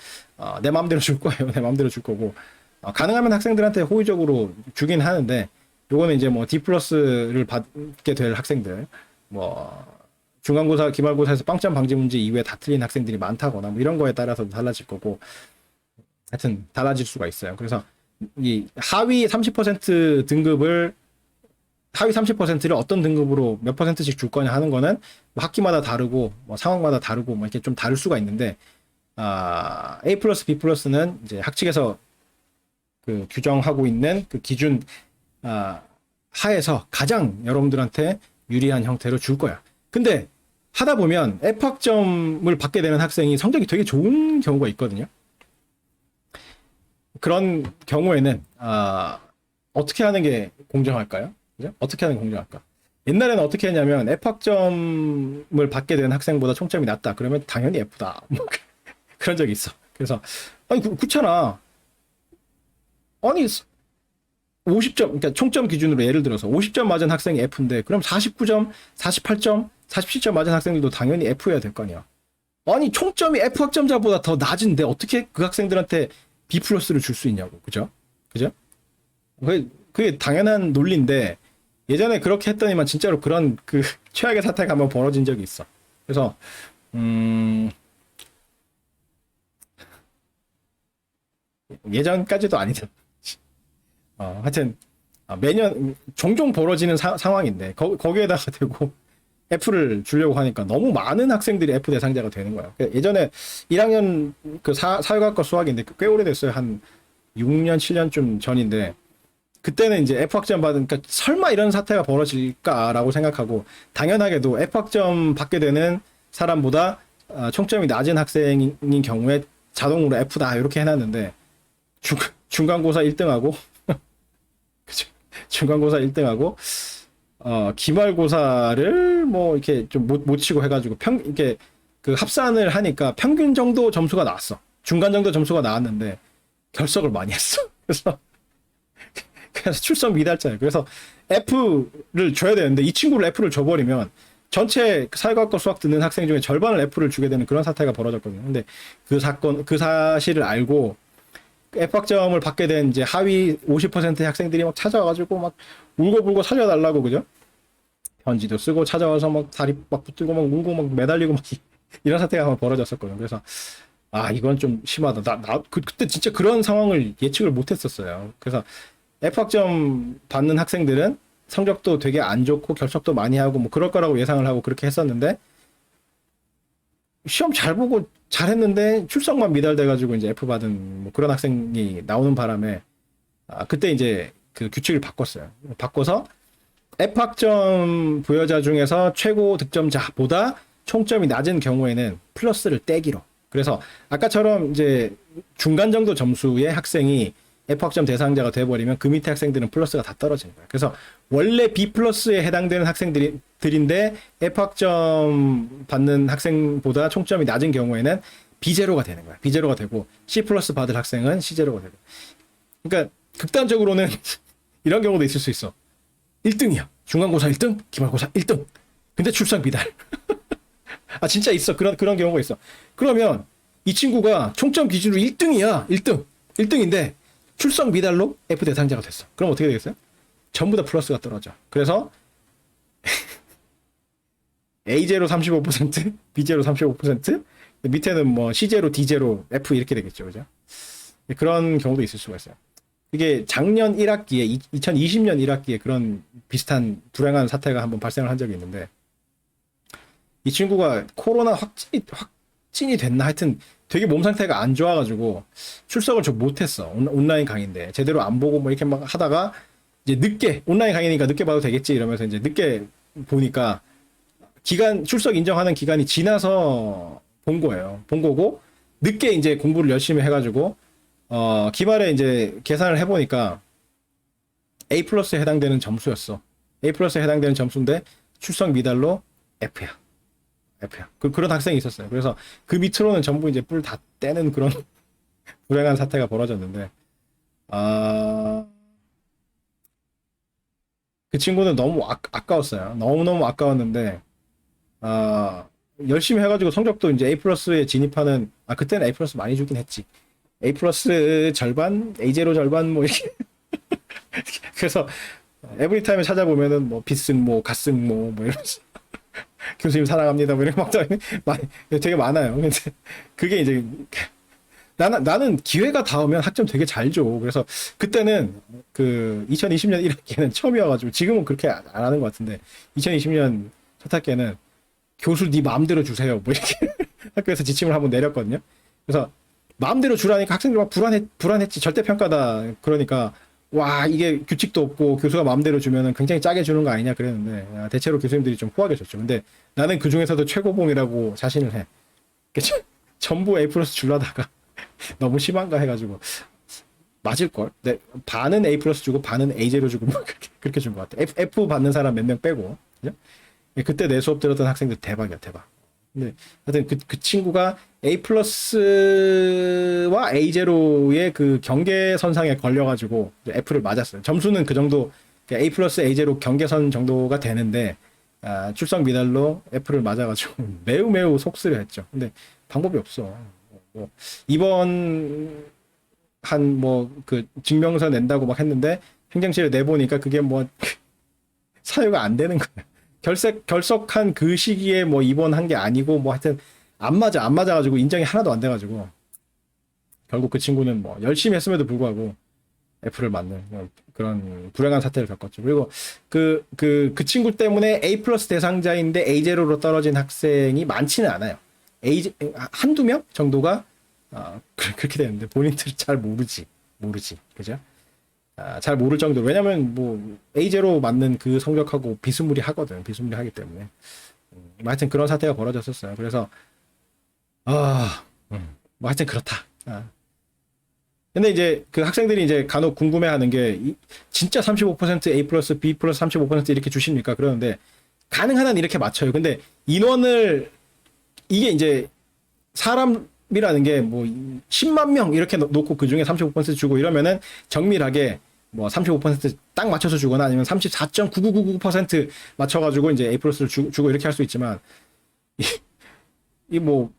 내 마음대로 줄 거예요. 내 마음대로 줄 거고. 가능하면 학생들한테 호의적으로 주긴 하는데, 요거는 이제 뭐 D 플러스를 받게 될 학생들, 중간고사, 기말고사에서 빵점 방지 문제 이외에 다 틀린 학생들이 많다거나 뭐 이런 거에 따라서 달라질 거고, 하여튼 달라질 수가 있어요. 그래서 이 하위 30% 등급을 하위 30%를 어떤 등급으로 몇 %씩 줄 거냐 하는 거는 뭐 학기마다 다르고 뭐 상황마다 다르고 뭐 이렇게 좀 다를 수가 있는데, A 플러스 B 플러스는 이제 학칙에서 그 규정하고 있는 그 기준 하에서 가장 여러분들한테 유리한 형태로 줄 거야. 근데 하다 보면 F학점을 받게 되는 학생이 성적이 되게 좋은 경우가 있거든요. 그런 경우에는 어떻게 하는 게 공정할까요? 그죠? 어떻게 하는 게 공정할까? 옛날에는 어떻게 했냐면 F학점을 받게 되는 학생보다 총점이 낮다. 그러면 당연히 F다. 그런 적이 있어. 그래서 아니 그렇잖아. 아니 50점, 그러니까 총점 기준으로 예를 들어서 50점 맞은 학생이 F인데 그럼 49점, 48점, 47점 맞은 학생들도 당연히 F여야 될 거 아니야. 아니 총점이 F 학점자보다 더 낮은데 어떻게 그 학생들한테 B 플러스를 줄 수 있냐고. 그죠? 그죠? 그게 당연한 논리인데 예전에 그렇게 했더니만 진짜로 그런 그 최악의 사태가 한번 벌어진 적이 있어. 그래서 예전까지도 아니다. 하여튼 매년 종종 벌어지는 상황인데 거기에다가 대고 F를 주려고 하니까 너무 많은 학생들이 F 대상자가 되는 거야. 예전에 1학년 그 사회과학과 수학인데 꽤 오래됐어요. 한 6년, 7년쯤 전인데 그때는 이제 F학점 받은, 그러니까 설마 이런 사태가 벌어질까라고 생각하고 당연하게도 F학점 받게 되는 사람보다 총점이 낮은 학생인 경우에 자동으로 F다 이렇게 해놨는데 중간고사 1등하고 그죠? 중간고사 1등하고 기말고사를 뭐 이렇게 좀 못 치고 해가지고 이렇게 그 합산을 하니까 평균 정도 점수가 나왔어. 중간 정도 점수가 나왔는데 결석을 많이 했어. 그래서 출석 미달자예요. 그래서 F를 줘야 되는데 이 친구를 F를 줘버리면 전체 사회과학과 수학 듣는 학생 중에 절반을 F를 주게 되는 그런 사태가 벌어졌거든요. 근데 그 사실을 알고 F학점을 받게 된 이제 하위 50%의 학생들이 막 찾아와가지고 막 울고불고 살려달라고, 그죠? 편지도 쓰고 찾아와서 막 다리 막 붙들고 막 울고 막 매달리고 막 이런 사태가 한번 벌어졌었거든요. 그래서 이건 좀 심하다. 그때 진짜 그런 상황을 예측을 못 했었어요. 그래서 F학점 받는 학생들은 성적도 되게 안 좋고 결석도 많이 하고 뭐 그럴 거라고 예상을 하고 그렇게 했었는데 시험 잘 보고 잘했는데 출석만 미달돼가지고 이제 F 받은 뭐 그런 학생이 나오는 바람에 그때 이제 그 규칙을 바꿨어요. 바꿔서 F학점 부여자 중에서 최고 득점자보다 총점이 낮은 경우에는 플러스를 떼기로. 그래서 아까처럼 이제 중간 정도 점수의 학생이 F학점 대상자가 돼버리면 그 밑에 학생들은 플러스가 다 떨어지는 거예요. 그래서 원래 B 플러스에 해당되는 학생들인데 F학점 받는 학생보다 총점이 낮은 경우에는 B제로가 되는 거야. B제로가 되고 C 플러스 받을 학생은 C제로가 되고. 그러니까 극단적으로는 이런 경우도 있을 수 있어. 1등이야. 중간고사 1등, 기말고사 1등. 근데 출석 미달. 진짜 있어. 그런 경우가 있어. 그러면 이 친구가 총점 기준으로 1등이야. 1등. 1등인데 출석 미달로 F 대상자가 됐어. 그럼 어떻게 되겠어요? 전부 다 플러스가 떨어져. 그래서 A제로 35%, B제로 35%, 밑에는 뭐 C제로, D제로, F 이렇게 되겠죠. 그죠? 그런 경우도 있을 수가 있어요. 이게 작년 1학기에, 2020년 1학기에 그런 비슷한 불행한 사태가 한번 발생을 한 적이 있는데, 이 친구가 코로나 확진이 됐나? 하여튼 되게 몸 상태가 안 좋아가지고 출석을 좀 못했어. 온라인 강의인데. 제대로 안 보고 뭐 이렇게 막 하다가 이제 늦게, 온라인 강의니까 늦게 봐도 되겠지 이러면서 이제 늦게 보니까 출석 인정하는 기간이 지나서 본 거예요. 본 거고, 늦게 이제 공부를 열심히 해가지고, 기말에 이제 계산을 해보니까 A 플러스에 해당되는 점수였어. A 플러스에 해당되는 점수인데 출석 미달로 F야. 그런 학생이 있었어요. 그래서 그 밑으로는 전부 이제 뿔 다 떼는 그런 불행한 사태가 벌어졌는데, 그 친구는 너무 아까웠어요. 너무너무 아까웠는데, 열심히 해가지고 성적도 이제 A 플러스에 진입하는, 그때는 A 플러스 많이 주긴 했지. A 플러스 절반, A0 절반, 뭐, 이렇게. 그래서, 에브리타임에 찾아보면은, 뭐, 비승모, 가승모, 뭐, 이러면서. 교수님 사랑합니다. 뭐, 이렇게 되게 많아요. 근데, 그게 이제, 나는 기회가 닿으면 학점 되게 잘 줘. 그래서, 그때는, 2020년 1학기에는 처음이어가지고, 지금은 그렇게 안 하는 것 같은데, 2020년 첫 학기에는, 교수 네 마음대로 주세요. 뭐, 이렇게 학교에서 지침을 한번 내렸거든요. 그래서, 마음대로 주라니까 학생들 막 불안했지. 절대평가다. 그러니까, 와, 이게 규칙도 없고 교수가 마음대로 주면은 굉장히 짜게 주는 거 아니냐 그랬는데, 대체로 교수님들이 좀 후하게 줬죠. 근데 나는 그 중에서도 최고봉이라고 자신을 해. 전부 A 플러스 주려다가 너무 심한가 해가지고, 맞을걸? 네, 반은 A 플러스 주고 반은 A제로 주고, 그렇게 준 것 같아. F 받는 사람 몇 명 빼고. 그죠? 그때 내 수업 들었던 학생들 대박이야, 대박. 근데 하여튼 그 친구가 A 플러스와 A 제로의 그 경계선상에 걸려가지고 F를 맞았어요. 점수는 그 정도 A 플러스 A 제로 경계선 정도가 되는데 출석 미달로 F를 맞아가지고 매우 매우 속쓰려 했죠. 근데 방법이 없어. 뭐 이번 한 뭐 그 증명서 낸다고 막 했는데 행정실에 내보니까 그게 뭐 사유가 안 되는 거야. 결석한 그 시기에 뭐 입원한 게 아니고 뭐 하여튼 안 맞아가지고 인정이 하나도 안 돼가지고 결국 그 친구는 뭐 열심히 했음에도 불구하고 F를 맞는 그런 불행한 사태를 겪었죠. 그리고 그 친구 때문에 A 플러스 대상자인데 A 제로로 떨어진 학생이 많지는 않아요. 한두 명 정도가 그렇게 되는데 본인들이 잘 모르지. 그죠? 잘 모를 정도로. 왜냐면 뭐 A 제로 맞는 그 성적하고 비스무리하거든. 비스무리하기 때문에. 하여튼 그런 사태가 벌어졌었어요. 그래서 뭐 하여튼 그렇다. 근데 이제 그 학생들이 이제 간혹 궁금해하는 게 진짜 35% A 플러스 B 플러스 35% 이렇게 주십니까? 그러는데 가능한 한 이렇게 맞춰요. 근데 인원을 이게 이제 사람이라는 게 뭐 10만 명 이렇게 놓고 그 중에 35% 주고 이러면은 정밀하게 뭐 35%딱 맞춰서 주거나 아니면 34.9999% 맞춰가지고 이제 A 플러스를 주고 이렇게 할 수 있지만 이 뭐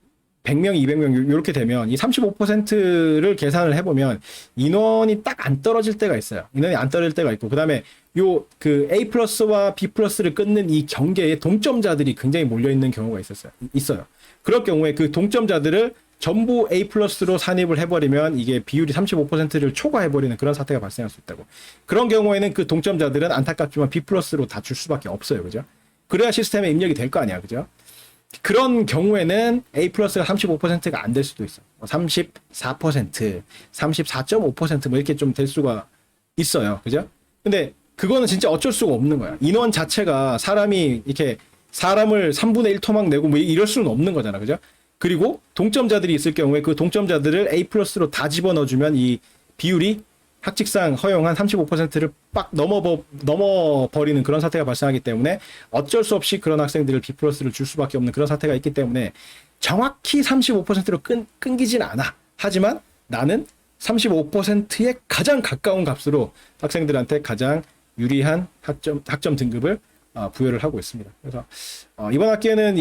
100명, 200명 이렇게 되면 이 35%를 계산을 해보면 인원이 딱 안 떨어질 때가 있어요. 인원이 안 떨어질 때가 있고 그다음에 요 그 A 플러스와 B 플러스를 끊는 이 경계에 동점자들이 굉장히 몰려 있는 경우가 있어요. 그럴 경우에 그 동점자들을 전부 A 플러스로 산입을 해버리면 이게 비율이 35%를 초과해버리는 그런 사태가 발생할 수 있다고. 그런 경우에는 그 동점자들은 안타깝지만 B 플러스로 다 줄 수밖에 없어요. 그죠? 그래야 시스템에 입력이 될 거 아니야. 그죠? 그런 경우에는 A 플러스가 35%가 안 될 수도 있어. 34%, 34.5% 이렇게 좀 될 수가 있어요. 그죠? 근데 그거는 진짜 어쩔 수가 없는 거야. 인원 자체가 사람을 3분의 1 토막 내고 뭐 이럴 수는 없는 거잖아. 그죠? 그리고 동점자들이 있을 경우에 그 동점자들을 A 플러스로 다 집어넣어주면 이 비율이 학칙상 허용한 35%를 빡 넘어버리는 그런 사태가 발생하기 때문에 어쩔 수 없이 그런 학생들을 B 플러스를 줄 수밖에 없는 그런 사태가 있기 때문에 정확히 35%로 끊기진 않아. 하지만 나는 35%에 가장 가까운 값으로 학생들한테 가장 유리한 학점 등급을 부여를 하고 있습니다. 그래서 이번 학기에는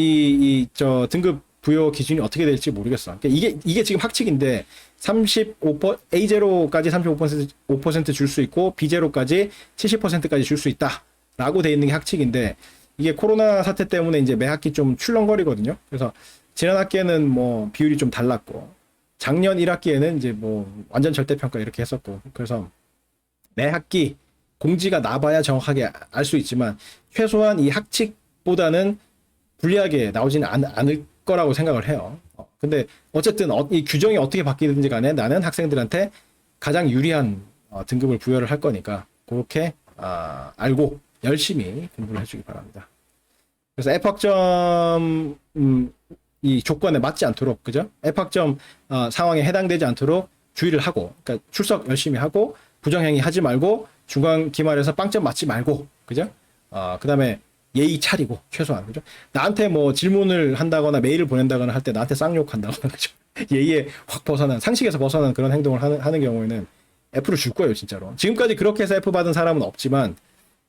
저 등급 부여 기준이 어떻게 될지 모르겠어. 그러니까 이게 지금 학칙인데 A0까지 35% 줄 수 있고 B0까지 70%까지 줄 수 있다라고 돼 있는 게 학칙인데 이게 코로나 사태 때문에 이제 매 학기 좀 출렁거리거든요. 그래서 지난 학기에는 뭐 비율이 좀 달랐고 작년 1학기에는 이제 뭐 완전 절대평가 이렇게 했었고 그래서 매 학기 공지가 나봐야 정확하게 알 수 있지만 최소한 이 학칙보다는 불리하게 나오지는 않을 거라고 생각을 해요. 근데 어쨌든 이 규정이 어떻게 바뀌든지 간에 나는 학생들한테 가장 유리한 등급을 부여를 할 거니까 그렇게 알고 열심히 공부를 해주기 바랍니다. 그래서 F학점 이 조건에 맞지 않도록 그죠? F학점 상황에 해당되지 않도록 주의를 하고 그러니까 출석 열심히 하고 부정행위 하지 말고 중간 기말에서 빵점 맞지 말고 그죠? 그다음에 예의 차리고 최소한 그죠? 나한테 뭐 질문을 한다거나 메일을 보낸다거나 할 때 나한테 쌍욕한다거나 그죠? 예의에 확 벗어난 상식에서 벗어난 그런 행동을 하는 경우에는 F를 줄 거예요 진짜로. 지금까지 그렇게 해서 F 받은 사람은 없지만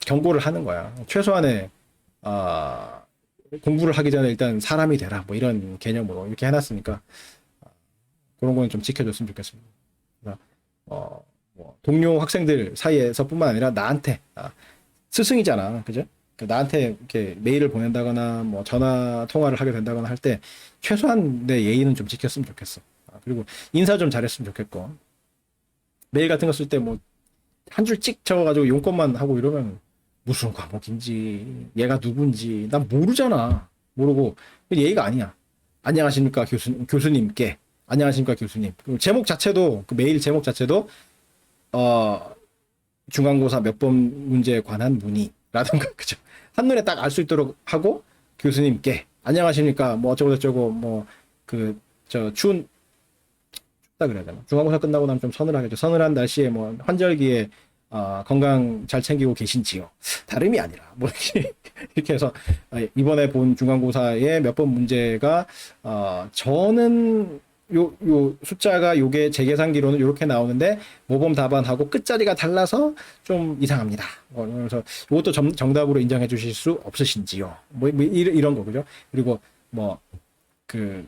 경고를 하는 거야. 최소한의 공부를 하기 전에 일단 사람이 되라 뭐 이런 개념으로 이렇게 해놨으니까 그런 거는 좀 지켜줬으면 좋겠습니다. 뭐 동료 학생들 사이에서뿐만 아니라 나한테 스승이잖아, 그죠? 나한테 이렇게 메일을 보낸다거나 뭐 전화 통화를 하게 된다거나 할 때 최소한 내 예의는 좀 지켰으면 좋겠어. 그리고 인사 좀 잘했으면 좋겠고 메일 같은 거 쓸 때 뭐 한 줄 찍 적어가지고 용건만 하고 이러면 무슨 과목인지 얘가 누군지 난 모르잖아. 모르고 예의가 아니야. 안녕하십니까 교수님께 안녕하십니까 교수님. 그리고 제목 자체도 그 메일 제목 자체도 중간고사 몇 번 문제에 관한 문의라든가 그죠? 한눈에 딱 알 수 있도록 하고 교수님께 안녕하십니까 뭐 어쩌고 저쩌고 뭐 그 저 춥다 그래야 되나? 중간고사 끝나고 나면 좀 서늘하겠죠. 서늘한 날씨에 뭐 환절기에 건강 잘 챙기고 계신지요? 다름이 아니라 뭐 이렇게 해서 이번에 본 중간고사의 몇 번 문제가 저는 요 숫자가 요게 제 계산기로는 이렇게 나오는데 모범 답안하고 끝자리가 달라서 좀 이상합니다. 그래서 이것도 정답으로 인정해 주실 수 없으신지요? 뭐 이런 거 그죠? 그리고 뭐 그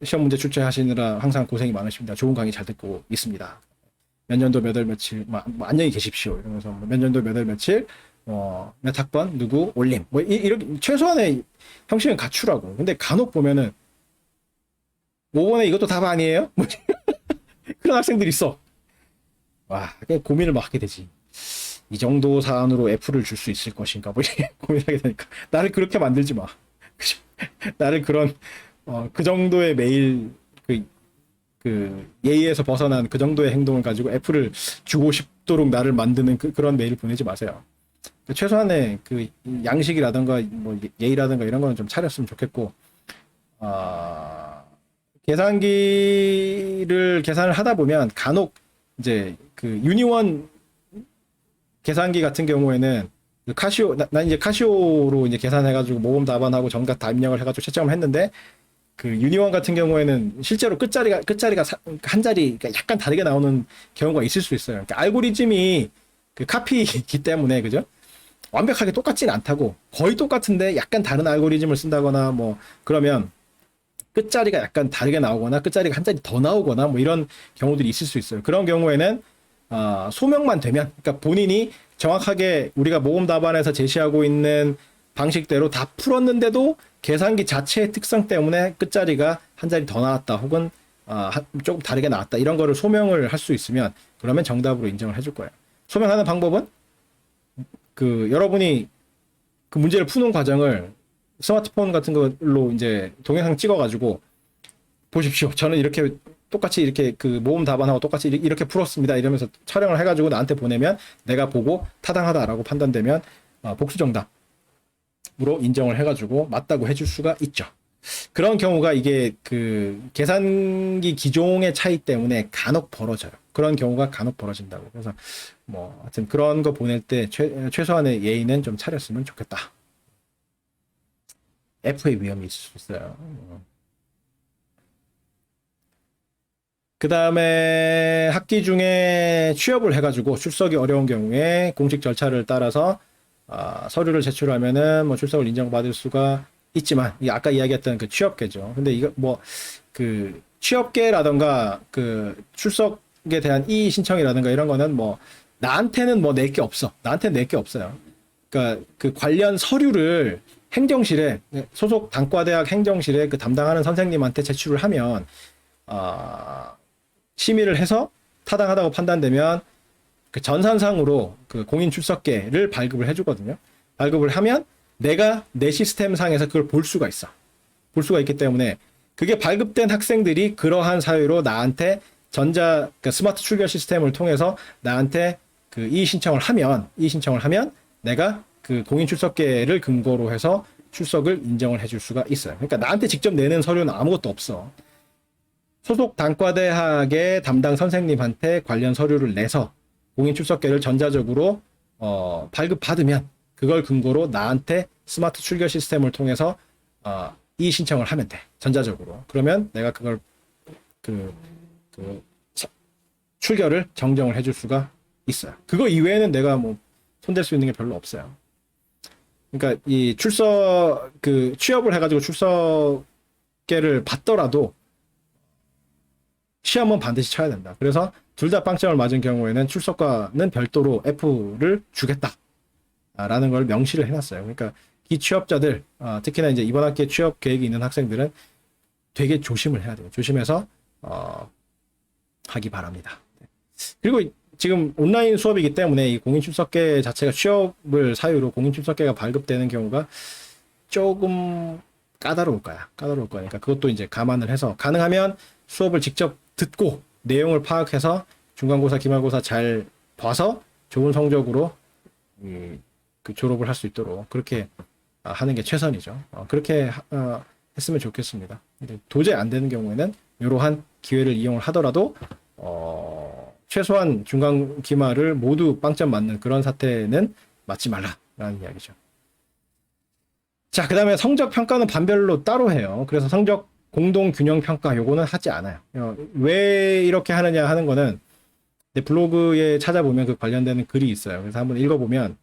시험 문제 출제하시느라 항상 고생이 많으십니다. 좋은 강의 잘 듣고 있습니다. 몇 년도 몇 월 며칠 안녕히 계십시오. 이러면서 몇 년도 몇 월 며칠 몇 학번 누구 올림 이렇게 최소한의 형식은 갖추라고. 근데 간혹 보면은 5번에 이것도 답 아니에요? 그런 학생들이 있어. 와, 그냥 고민을 막 하게 되지. 이 정도 사안으로 F를 줄 수 있을 것인가 뭐 이렇게 고민하게 되니까 나를 그렇게 만들지 마. 나를 그런 그 정도의 매일 그 예의에서 벗어난 그 정도의 행동을 가지고 F를 주고 싶도록 나를 만드는 그런 메일을 보내지 마세요. 최소한의 그 양식이라든가 뭐 예의라든가 이런 거는 좀 차렸으면 좋겠고, 계산기를 계산을 하다 보면 간혹 이제 그 유니원 계산기 같은 경우에는 그 카시오, 난 이제 카시오로 이제 계산해가지고 모범 답안하고 정답 다 입력을 해가지고 채점을 했는데, 그 유니원 같은 경우에는 실제로 끝자리가 한 자리 약간 다르게 나오는 경우가 있을 수 있어요. 그러니까 알고리즘이 그 카피이기 때문에 그죠? 완벽하게 똑같지는 않다고 거의 똑같은데 약간 다른 알고리즘을 쓴다거나 뭐 그러면 끝자리가 약간 다르게 나오거나 끝자리가 한 자리 더 나오거나 뭐 이런 경우들이 있을 수 있어요. 그런 경우에는 소명만 되면, 그러니까 본인이 정확하게 우리가 모범 답안에서 제시하고 있는 방식대로 다 풀었는데도 계산기 자체의 특성 때문에 끝자리가 한 자리 더 나왔다 혹은 조금 다르게 나왔다 이런 거를 소명을 할 수 있으면 그러면 정답으로 인정을 해줄 거예요. 소명하는 방법은 그 여러분이 그 문제를 푸는 과정을 스마트폰 같은 걸로 이제 동영상 찍어가지고 보십시오. 저는 이렇게 똑같이 이렇게 그 모범 답안하고 똑같이 이렇게 풀었습니다. 이러면서 촬영을 해가지고 나한테 보내면 내가 보고 타당하다라고 판단되면 복수 정답으로 인정을 해가지고 맞다고 해줄 수가 있죠. 그런 경우가 이게 그 계산기 기종의 차이 때문에 간혹 벌어져요. 그런 경우가 간혹 벌어진다고. 그래서 뭐 하여튼 그런 거 보낼 때 최소한의 예의는 좀 차렸으면 좋겠다. F의 위험이 있을 수 있어요. 그 다음에 학기 중에 취업을 해가지고 출석이 어려운 경우에 공식 절차를 따라서 서류를 제출하면은 뭐 출석을 인정받을 수가 있지만, 이게 아까 이야기했던 그 취업계죠. 근데 이거 뭐 그 취업계라던가 그 출석에 대한 이의 신청이라든가 이런 거는 뭐 나한테는 뭐 낼 게 없어. 나한테는 낼 게 없어요. 그러니까 그 관련 서류를 행정실에, 소속 단과대학 행정실에 그 담당하는 선생님한테 제출을 하면 심의를 해서 타당하다고 판단되면 그 전산상으로 그 공인 출석계를 발급을 해주거든요. 발급을 하면 내가 내 시스템 상에서 그걸 볼 수가 있어. 볼 수가 있기 때문에 그게 발급된 학생들이 그러한 사유로 나한테 그러니까 스마트 출결 시스템을 통해서 나한테 그 이의 신청을 하면 내가 그 공인 출석계를 근거로 해서 출석을 인정을 해줄 수가 있어요. 그러니까 나한테 직접 내는 서류는 아무것도 없어. 소속 단과대학의 담당 선생님한테 관련 서류를 내서 공인 출석계를 전자적으로 발급받으면 그걸 근거로 나한테 스마트 출결 시스템을 통해서 이의 신청을 하면 돼. 전자적으로. 그러면 내가 그걸 출결을 정정을 해줄 수가 있어요. 그거 이외에는 내가 뭐 손댈 수 있는 게 별로 없어요. 그러니까 이 취업을 해가지고 출석계를 받더라도 시험은 반드시 쳐야 된다. 그래서 둘 다 빵점을 맞은 경우에는 출석과는 별도로 F를 주겠다. 라는 걸 명시를 해놨어요. 그러니까 이 취업자들, 특히나 이제 이번 학기에 취업 계획이 있는 학생들은 되게 조심을 해야 돼요. 조심해서 하기 바랍니다. 그리고 지금 온라인 수업이기 때문에 이 공인 출석계 자체가 취업을 사유로 공인 출석계가 발급되는 경우가 조금 까다로울 거야. 그러니까 그것도 이제 감안을 해서 가능하면 수업을 직접 듣고 내용을 파악해서 중간고사, 기말고사 잘 봐서 좋은 성적으로 그 졸업을 할 수 있도록 그렇게 하는 게 최선이죠. 그렇게 했으면 좋겠습니다. 근데 도저히 안 되는 경우에는 이러한 기회를 이용을 하더라도 최소한 중간 기말을 모두 빵점 맞는 그런 사태는 맞지 말라라는 이야기죠. 자, 그 다음에 성적 평가는 반별로 따로 해요. 그래서 성적 공동 균형 평가 요거는 하지 않아요. 왜 이렇게 하느냐 하는 거는 내 블로그에 찾아보면 그 관련되는 글이 있어요. 그래서 한번 읽어보면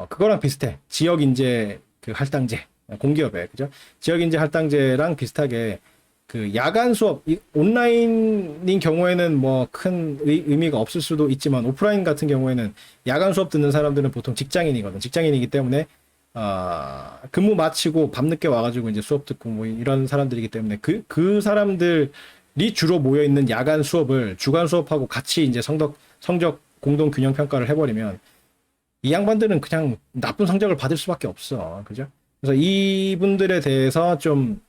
그거랑 비슷해. 지역 인재 그 할당제 공기업에 그죠? 지역 인재 할당제랑 비슷하게 그 야간 수업 온라인인 경우에는 뭐 큰 의미가 없을 수도 있지만 오프라인 같은 경우에는 야간 수업 듣는 사람들은 보통 직장인이거든. 직장인이기 때문에 근무 마치고 밤늦게 와가지고 이제 수업 듣고 뭐 이런 사람들이기 때문에 그 사람들이 주로 모여 있는 야간 수업을 주간 수업하고 같이 이제 성적 공동 균형 평가를 해버리면 이 양반들은 그냥 나쁜 성적을 받을 수밖에 없어. 그죠? 그래서 이분들에 대해서 좀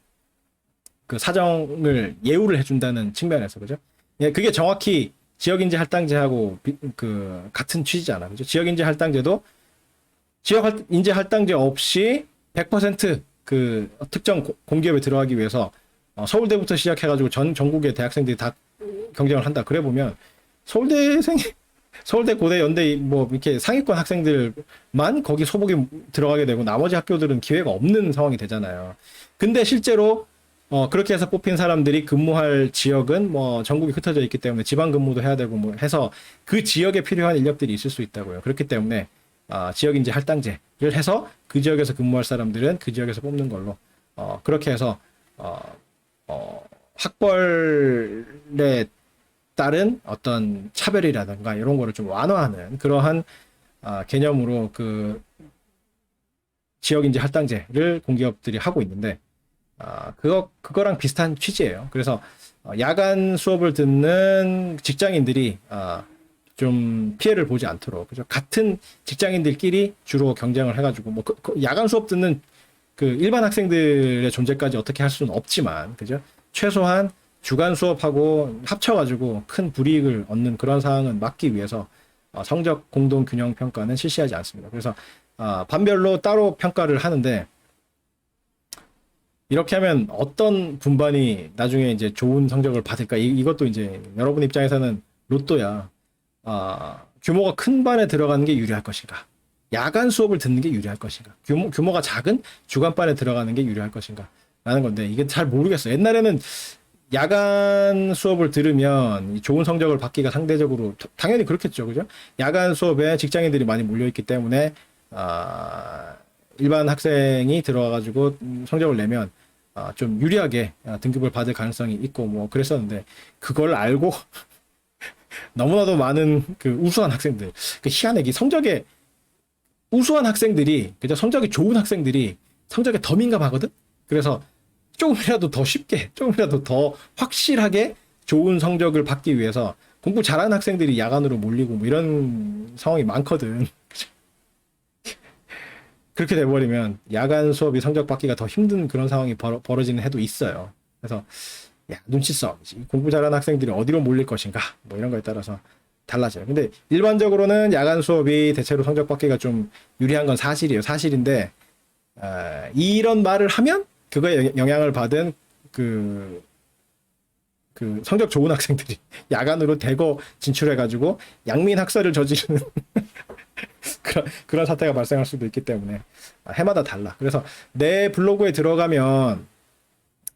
그 사정을 예우를 해준다는 측면에서 그죠? 예, 그게 정확히 지역인재 할당제하고 그 같은 취지잖아. 그죠? 지역인재 할당제도 지역인재 할당제 없이 100% 특정 공기업에 들어가기 위해서 서울대부터 시작해가지고 전국의 대학생들이 다 경쟁을 한다. 그래 보면 서울대, 고대, 연대 뭐 이렇게 상위권 학생들만 거기 소복이 들어가게 되고 나머지 학교들은 기회가 없는 상황이 되잖아요. 근데 실제로 그렇게 해서 뽑힌 사람들이 근무할 지역은 뭐 전국이 흩어져 있기 때문에 지방 근무도 해야 되고 뭐 해서 그 지역에 필요한 인력들이 있을 수 있다고요. 그렇기 때문에 지역인재 할당제를 해서 그 지역에서 근무할 사람들은 그 지역에서 뽑는 걸로 그렇게 해서 학벌에 따른 어떤 차별이라든가 이런 거를 좀 완화하는 그러한 개념으로 그 지역인재 할당제를 공기업들이 하고 있는데 그거랑 비슷한 취지예요. 그래서 야간 수업을 듣는 직장인들이 좀 피해를 보지 않도록 그죠? 같은 직장인들끼리 주로 경쟁을 해가지고 뭐 야간 수업 듣는 그 일반 학생들의 존재까지 어떻게 할 수는 없지만 그죠? 최소한 주간 수업하고 합쳐가지고 큰 불이익을 얻는 그런 상황은 막기 위해서 성적 공동 균형 평가는 실시하지 않습니다. 그래서 반별로 따로 평가를 하는데 이렇게 하면 어떤 분반이 나중에 이제 좋은 성적을 받을까? 이것도 이제 여러분 입장에서는 로또야. 규모가 큰 반에 들어가는 게 유리할 것인가? 야간 수업을 듣는 게 유리할 것인가? 규모가 작은 주간반에 들어가는 게 유리할 것인가? 라는 건데 이게 잘 모르겠어요. 옛날에는 야간 수업을 들으면 좋은 성적을 받기가 상대적으로 당연히 그렇겠죠. 그죠? 야간 수업에 직장인들이 많이 몰려있기 때문에 일반 학생이 들어와가지고 성적을 내면 좀 유리하게 등급을 받을 가능성이 있고 뭐 그랬었는데 그걸 알고 너무나도 많은 그 우수한 학생들 그 희한하게 성적에 우수한 학생들이 그죠? 성적이 좋은 학생들이 성적에 더 민감하거든. 그래서 조금이라도 더 쉽게 조금이라도 더 확실하게 좋은 성적을 받기 위해서 공부 잘하는 학생들이 야간으로 몰리고 뭐 이런 상황이 많거든. 그렇게 돼버리면 야간 수업이 성적 받기가 더 힘든 그런 상황이 벌어지는 해도 있어요. 그래서 눈치 싸움이지. 공부 잘하는 학생들이 어디로 몰릴 것인가 뭐 이런 거에 따라서 달라져요. 근데 일반적으로는 야간 수업이 대체로 성적 받기가 좀 유리한 건 사실이에요. 사실인데 이런 말을 하면 그거에 영향을 받은 그 성적 좋은 학생들이 야간으로 대거 진출해가지고 양민 학살을 저지르는 그런 사태가 발생할 수도 있기 때문에 해마다 달라. 그래서 내 블로그에 들어가면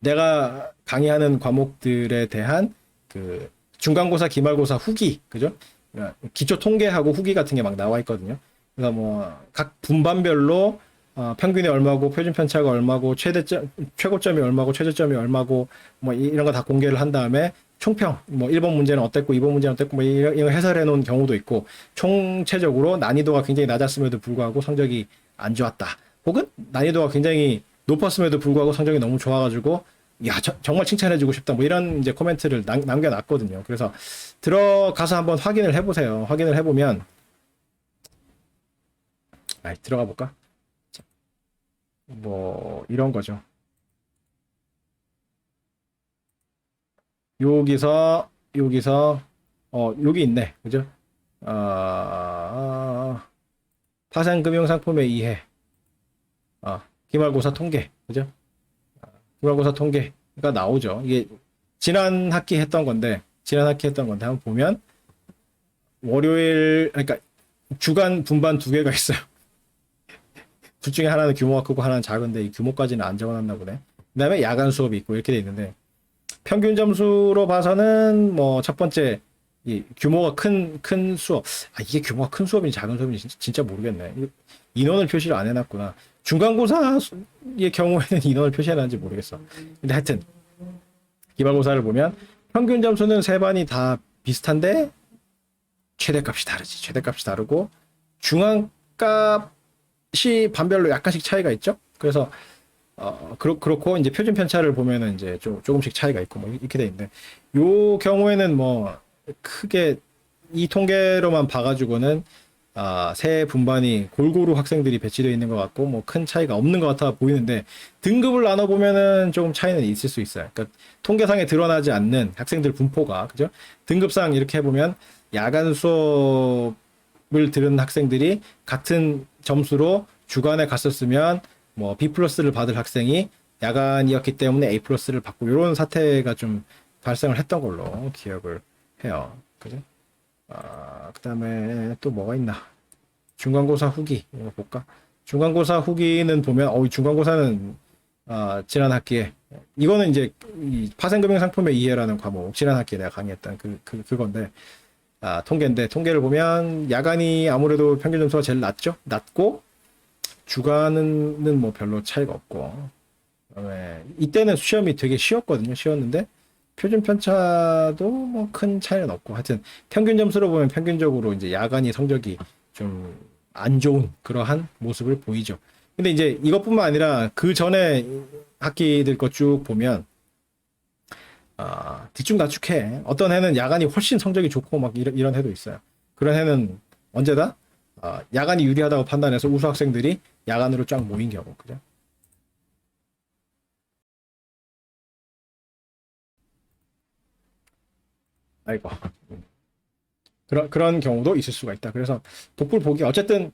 내가 강의하는 과목들에 대한 그 중간고사, 기말고사 후기, 그죠? 기초 통계하고 후기 같은 게 막 나와 있거든요. 그래서 뭐 각 분반별로 평균이 얼마고 표준 편차가 얼마고 최고점이 얼마고 최저점이 얼마고 뭐 이런 거 다 공개를 한 다음에 총평 뭐 1번 문제는 어땠고 2번 문제는 어땠고 뭐 이런 해설해 놓은 경우도 있고 총체적으로 난이도가 굉장히 낮았음에도 불구하고 성적이 안 좋았다. 혹은 난이도가 굉장히 높았음에도 불구하고 성적이 너무 좋아가지고 야 정말 칭찬해주고 싶다 뭐 이런 이제 코멘트를 남겨놨거든요. 그래서 들어가서 한번 확인을 해보세요. 확인을 해보면 들어가 볼까? 뭐 이런 거죠. 여기서 여기 있네. 그죠? 파생금융상품의 이해. 기말고사 통계. 그죠? 기말고사 통계가 나오죠. 이게 지난 학기 했던 건데 한번 보면 월요일, 그러니까 주간 분반 두 개가 있어요. 둘 중에 하나는 규모가 크고 하나는 작은데 이 규모까지는 안 적어놨나 보네. 그다음에 야간 수업이 있고 이렇게 돼 있는데 평균 점수로 봐서는 뭐 첫 번째 이 규모가 큰 수업. 이게 규모가 큰 수업인지 작은 수업인지 진짜 모르겠네. 인원을 표시를 안 해놨구나. 중간고사의 경우에는 인원을 표시해놨는지 모르겠어. 근데 하여튼 기말고사를 보면 평균 점수는 세 반이 다 비슷한데 최대값이 다르지. 최대값이 다르고 중앙값이 반별로 약간씩 차이가 있죠. 그래서 그렇고 이제 표준 편차를 보면은 이제 조금씩 차이가 있고 뭐 이렇게 돼 있는데 요 경우에는 뭐 크게 이 통계로만 봐가지고는 세 분반이 골고루 학생들이 배치되어 있는 것 같고 뭐 큰 차이가 없는 것 같아 보이는데 등급을 나눠 보면은 조금 차이는 있을 수 있어요. 그러니까 통계상에 드러나지 않는 학생들 분포가 그죠? 등급상 이렇게 해보면 야간 수업을 들은 학생들이 같은 점수로 주간에 갔었으면 뭐 B 플러스를 받을 학생이 야간이었기 때문에 A 플러스를 받고 이런 사태가 좀 발생을 했던 걸로 기억을 해요. 그죠? 그다음에 또 뭐가 있나? 중간고사 후기 이거 볼까? 중간고사 후기는 보면 중간고사는 지난 학기에 이거는 이제 이 파생금융상품의 이해라는 과목 지난 학기에 내가 강의했던 그건데 통계인데 통계를 보면 야간이 아무래도 평균 점수가 제일 낮고 주간은 뭐 별로 차이가 없고 그다음에 이때는 시험이 되게 쉬웠는데 표준 편차도 뭐 큰 차이는 없고 하여튼 평균 점수로 보면 평균적으로 이제 야간이 성적이 좀 안 좋은 그러한 모습을 보이죠. 근데 이제 이것뿐만 아니라 그 전에 학기들 거 쭉 보면 뒤죽낮죽해. 어떤 해는 야간이 훨씬 성적이 좋고 막 이런 해도 있어요. 그런 해는 언제다? 야간이 유리하다고 판단해서 우수 학생들이 야간으로 쫙 모인 경우, 그죠? 아이고. 그런 경우도 있을 수가 있다. 그래서 복불 보기 어쨌든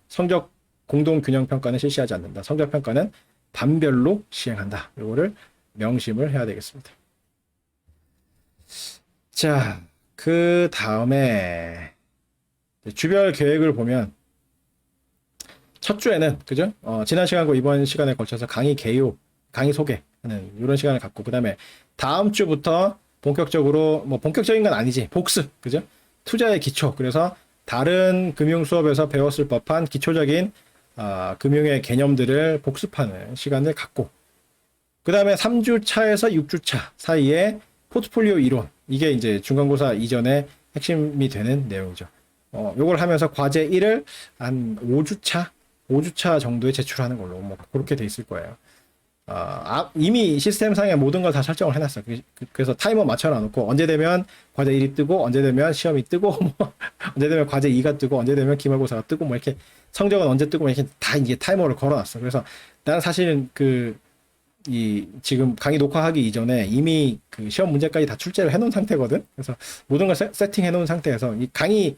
성적 공동 균형 평가는 실시하지 않는다. 성적 평가는 반별로 시행한다. 이거를 명심을 해야 되겠습니다. 자, 그 다음에 주별 계획을 보면 첫 주에는 그죠? 지난 시간과 이번 시간에 걸쳐서 강의 개요, 강의 소개하는 이런 시간을 갖고 그다음에 다음 주부터 본격적으로 뭐 본격적인 건 아니지 복습 그죠? 투자의 기초 그래서 다른 금융 수업에서 배웠을 법한 기초적인 금융의 개념들을 복습하는 시간을 갖고 그다음에 3주차에서 6주차 사이에 포트폴리오 이론 이게 이제 중간고사 이전에 핵심이 되는 내용이죠. 요걸 하면서 과제 1을 한 5주차 정도에 제출하는 걸로 뭐 그렇게 돼 있을 거예요. 이미 시스템상에 모든 걸 다 설정을 해놨어. 그래서 타이머 맞춰놔놓고 언제 되면 과제 1이 뜨고 언제 되면 시험이 뜨고 뭐 언제 되면 과제 2가 뜨고 언제 되면 기말고사가 뜨고 뭐 이렇게 성적은 언제 뜨고 뭐 이렇게 다 이게 타이머를 걸어놨어. 그래서 나는 사실은 지금 강의 녹화하기 이전에 이미 그 시험 문제까지 다 출제를 해놓은 상태거든. 그래서 모든 걸 세팅해 놓은 상태에서 이 강의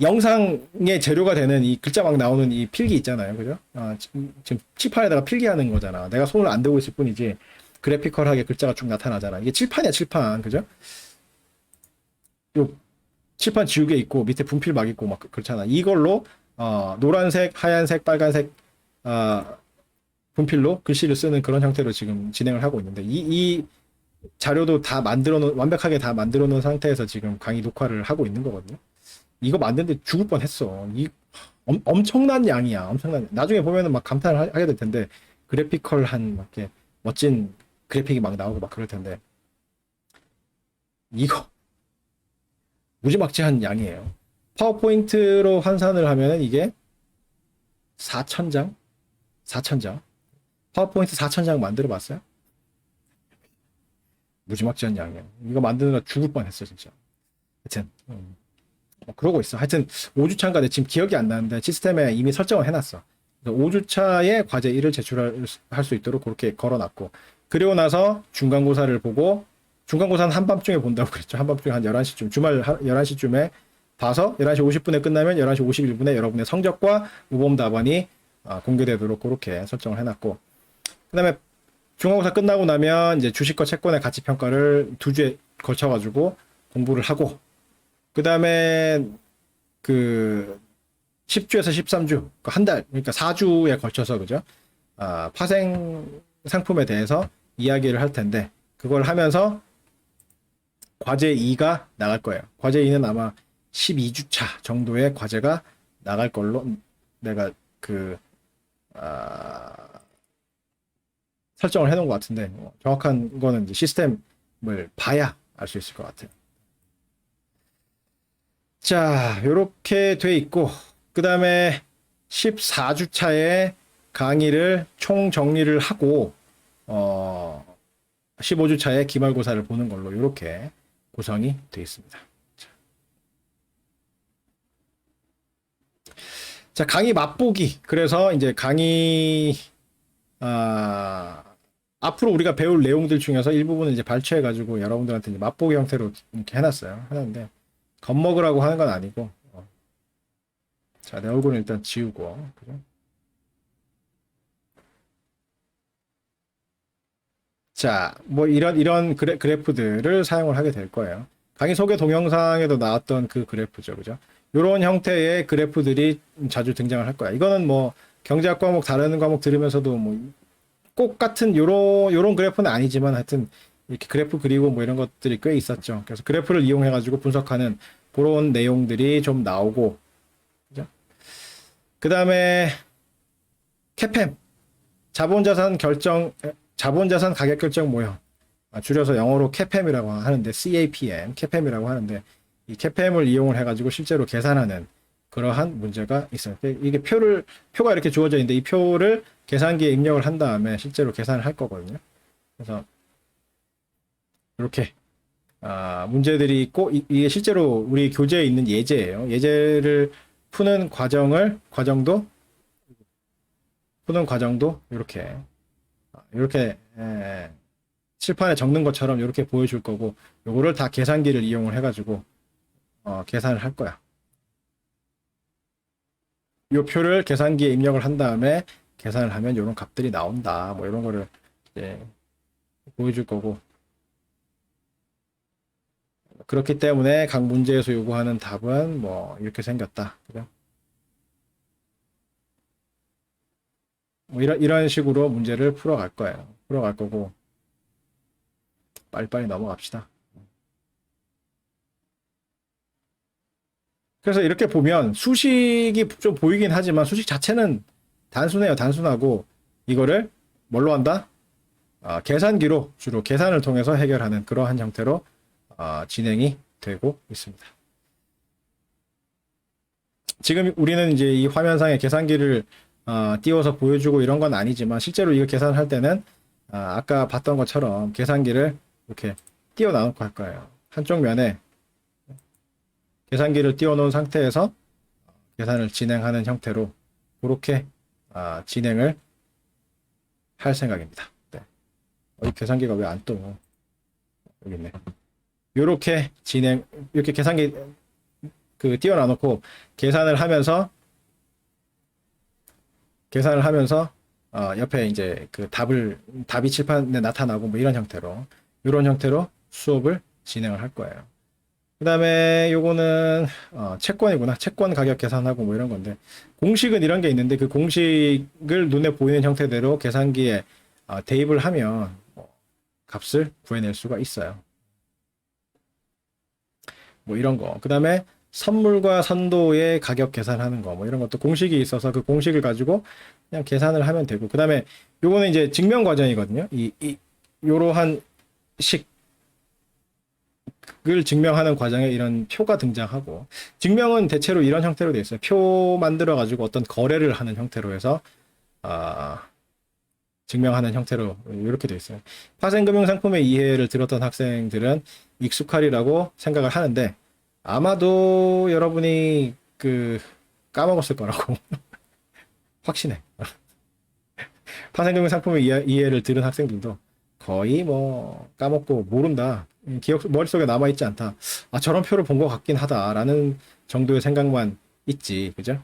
영상의 재료가 되는 이 글자 막 나오는 이 필기 있잖아요. 그죠? 지금 칠판에다가 필기하는 거잖아. 내가 손을 안 대고 있을 뿐이지 그래피컬하게 글자가 쭉 나타나잖아. 이게 칠판이야, 칠판. 그죠? 요 칠판 지우개 있고 밑에 분필 막 있고 막 그렇잖아. 이걸로 노란색, 하얀색, 빨간색 분필로 글씨를 쓰는 그런 형태로 지금 진행을 하고 있는데 이 자료도 다 완벽하게 다 만들어 놓은 상태에서 지금 강의 녹화를 하고 있는 거거든요. 이거 만드는데 죽을 뻔했어. 엄청난 양이야. 엄청난. 나중에 보면은 막 감탄을 하게 될 텐데 그래피컬한 막 이렇게 멋진 그래픽이 막 나오고 막 그럴 텐데 이거 무지막지한 양이에요. 파워포인트로 환산을 하면은 이게 4,000장? 4,000장. 파워포인트 4,000장 만들어 봤어요? 무지막지한 양이에요. 이거 만드느라 죽을 뻔했어 진짜. 하여튼 그러고 있어. 하여튼 5주차인가 내 지금 기억이 안 나는데 시스템에 이미 설정을 해놨어. 5주차에 과제 1을 제출할 수 있도록 그렇게 걸어놨고 그리고 나서 중간고사를 보고 중간고사는 한밤중에 본다고 그랬죠. 한밤중에 한 11시쯤 주말 11시쯤에 봐서 11시 50분에 끝나면 11시 51분에 여러분의 성적과 모범 답안이 공개되도록 그렇게 설정을 해놨고 그 다음에 중간고사 끝나고 나면 이제 주식과 채권의 가치 평가를 2주에 걸쳐가지고 공부를 하고 그 다음에 그 10주에서 13주, 한 달, 그러니까 4주에 걸쳐서, 그죠? 파생 상품에 대해서 이야기를 할 텐데, 그걸 하면서 과제 2가 나갈 거예요. 과제 2는 아마 12주차 정도의 과제가 나갈 걸로 내가 그, 아, 설정을 해놓은 것 같은데, 정확한 거는 이제 시스템을 봐야 알 수 있을 것 같아요. 자, 요렇게 돼 있고, 그 다음에 14주차에 강의를 총 정리를 하고, 15주차에 기말고사를 보는 걸로 이렇게 구성이 되어 있습니다. 자, 강의 맛보기. 그래서 이제 강의, 앞으로 우리가 배울 내용들 중에서 일부분을 이제 발췌해가지고 여러분들한테 이제 맛보기 형태로 이렇게 해놨어요. 해놨는데, 겁먹으라고 하는 건 아니고, 자, 내 얼굴은 일단 지우고, 그죠? 자, 뭐 이런 그래프들을 사용을 하게 될 거예요. 강의 소개 동영상에도 나왔던 그 그래프죠. 그죠? 이런 형태의 그래프들이 자주 등장을 할 거야. 이거는 뭐 경제학 과목 다른 과목 들으면서도 뭐 꼭 같은 요런 그래프는 아니지만 하여튼 이렇게 그래프 그리고 뭐 이런 것들이 꽤 있었죠. 그래서 그래프를 이용해 가지고 분석하는 그런 내용들이 좀 나오고, 그죠? 그다음에 캐팸 자본자산 가격 결정 모형, 줄여서 영어로 CAPM이라고 하는데, CAPM, CAPM이라고 하는데, 이 CAPM을 이용을 해가지고 실제로 계산하는 그러한 문제가 있어요. 이게 표가 이렇게 주어져 있는데, 이 표를 계산기에 입력을 한 다음에 실제로 계산을 할 거거든요. 그래서 이렇게 문제들이 있고, 이게 실제로 우리 교재에 있는 예제예요. 예제를 푸는 과정도 이렇게 칠판에 적는 것처럼 이렇게 보여줄 거고, 요거를 다 계산기를 이용을 해가지고 계산을 할 거야. 요 표를 계산기에 입력을 한 다음에 계산을 하면 이런 값들이 나온다. 뭐 이런 거를 이제 보여줄 거고, 그렇기 때문에 각 문제에서 요구하는 답은 뭐 이렇게 생겼다. 그죠? 뭐 이런 식으로 문제를 풀어갈 거예요. 풀어갈 거고, 빨리빨리 넘어갑시다. 그래서 이렇게 보면 수식이 좀 보이긴 하지만 수식 자체는 단순해요. 단순하고, 이거를 뭘로 한다? 계산기로 주로 계산을 통해서 해결하는 그러한 형태로 진행이 되고 있습니다. 지금 우리는 이제 이 화면상에 계산기를 띄워서 보여주고 이런 건 아니지만, 실제로 이거 계산할 때는 아까 봤던 것처럼 계산기를 이렇게 띄워 놔놓고 할 거예요. 한쪽 면에 계산기를 띄워 놓은 상태에서 계산을 진행하는 형태로 그렇게 진행을 할 생각입니다. 네. 이 계산기가 왜 안 떠? 여기 있네. 이렇게 계산기 띄워 놔놓고 계산을 하면서 옆에 이제 답이 칠판에 나타나고 뭐 이런 형태로 수업을 진행을 할 거예요. 그 다음에 요거는 채권이구나. 채권 가격 계산하고 뭐 이런 건데, 공식은 이런 게 있는데 그 공식을 눈에 보이는 형태대로 계산기에 대입을 하면 값을 구해낼 수가 있어요. 뭐 이런 거. 그 다음에 선물과 선도의 가격 계산하는 거, 뭐 이런 것도 공식이 있어서 그 공식을 가지고 그냥 계산을 하면 되고, 그 다음에 요거는 이제 증명 과정이거든요. 요러한 식을 증명하는 과정에 이런 표가 등장하고, 증명은 대체로 이런 형태로 되어 있어요. 표 만들어 가지고 어떤 거래를 하는 형태로 해서 증명하는 형태로 이렇게 되어 있어요. 파생금융상품의 이해를 들었던 학생들은 익숙하리라고 생각을 하는데, 아마도 여러분이 까먹었을 거라고 확신해. 파생금융상품의 이해를 들은 학생들도 거의 뭐 까먹고 모른다. 머릿속에 남아있지 않다. 저런 표를 본 것 같긴 하다라는 정도의 생각만 있지. 그죠?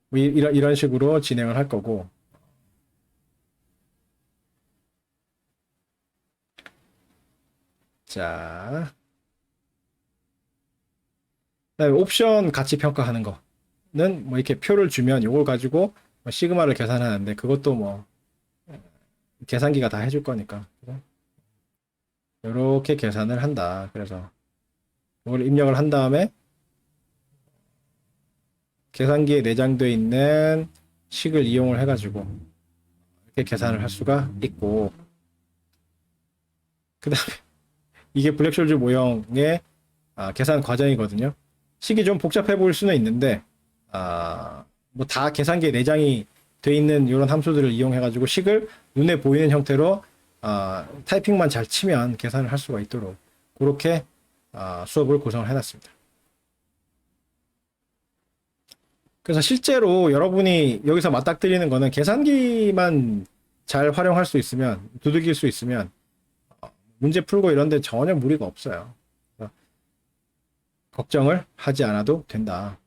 뭐 이런 식으로 진행을 할 거고. 자, 그다음에 옵션 가치 평가하는 거는 뭐 이렇게 표를 주면 이걸 가지고 뭐 시그마를 계산하는데 그것도 뭐 계산기가 다 해줄 거니까 이렇게 계산을 한다. 그래서 이걸 입력을 한 다음에 계산기에 내장되어 있는 식을 이용을 해가지고 이렇게 계산을 할 수가 있고, 그 다음에 이게 블랙쇼즈 모형의 계산 과정이거든요. 식이 좀 복잡해 보일 수는 있는데 뭐 다 계산기에 내장이 돼 있는 이런 함수들을 이용해가지고 식을 눈에 보이는 형태로 타이핑만 잘 치면 계산을 할 수가 있도록 그렇게 수업을 구성을 해놨습니다. 그래서 실제로 여러분이 여기서 맞닥뜨리는 거는 계산기만 잘 활용할 수 있으면, 두들길 수 있으면 문제 풀고 이런데 전혀 무리가 없어요. 걱정을 하지 않아도 된다.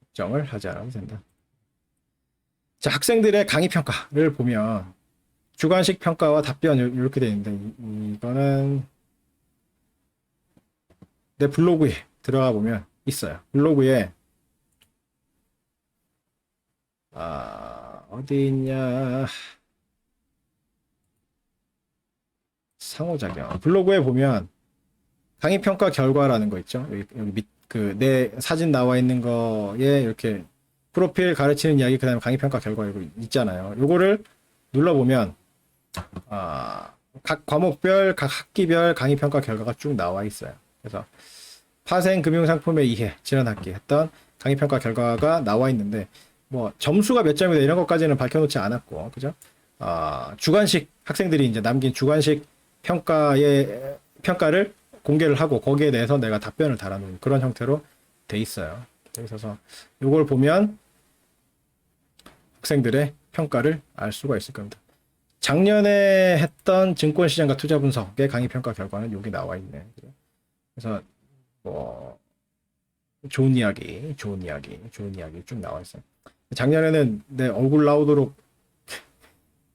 걱정을 하지 않아도 된다. 자, 학생들의 강의 평가를 보면 주관식 평가와 답변 이렇게 되어 있는데 이거는 내 블로그에 들어가 보면 있어요. 블로그에 어디 있냐, 상호작용 블로그에 보면 강의 평가 결과라는 거 있죠. 여기 밑 그 내 사진 나와 있는 거에 이렇게 프로필 가르치는 이야기, 그다음에 강의 평가 결과 이거 있잖아요. 요거를 눌러보면 각 과목별, 각 학기별 강의 평가 결과가 쭉 나와 있어요. 그래서 파생 금융상품의 이해 지난 학기 했던 강의 평가 결과가 나와 있는데 뭐 점수가 몇 점이다 이런 것까지는 밝혀놓지 않았고, 그죠? 주관식 학생들이 이제 남긴 주관식 평가를 공개를 하고 거기에 대해서 내가 답변을 달아놓은 그런 형태로 돼 있어요. 그래서 이걸 보면 학생들의 평가를 알 수가 있을 겁니다. 작년에 했던 증권시장과 투자 분석의 강의 평가 결과는 여기 나와 있네. 그래서 뭐 좋은 이야기 쭉 나와 있어요. 작년에는 내 얼굴 나오도록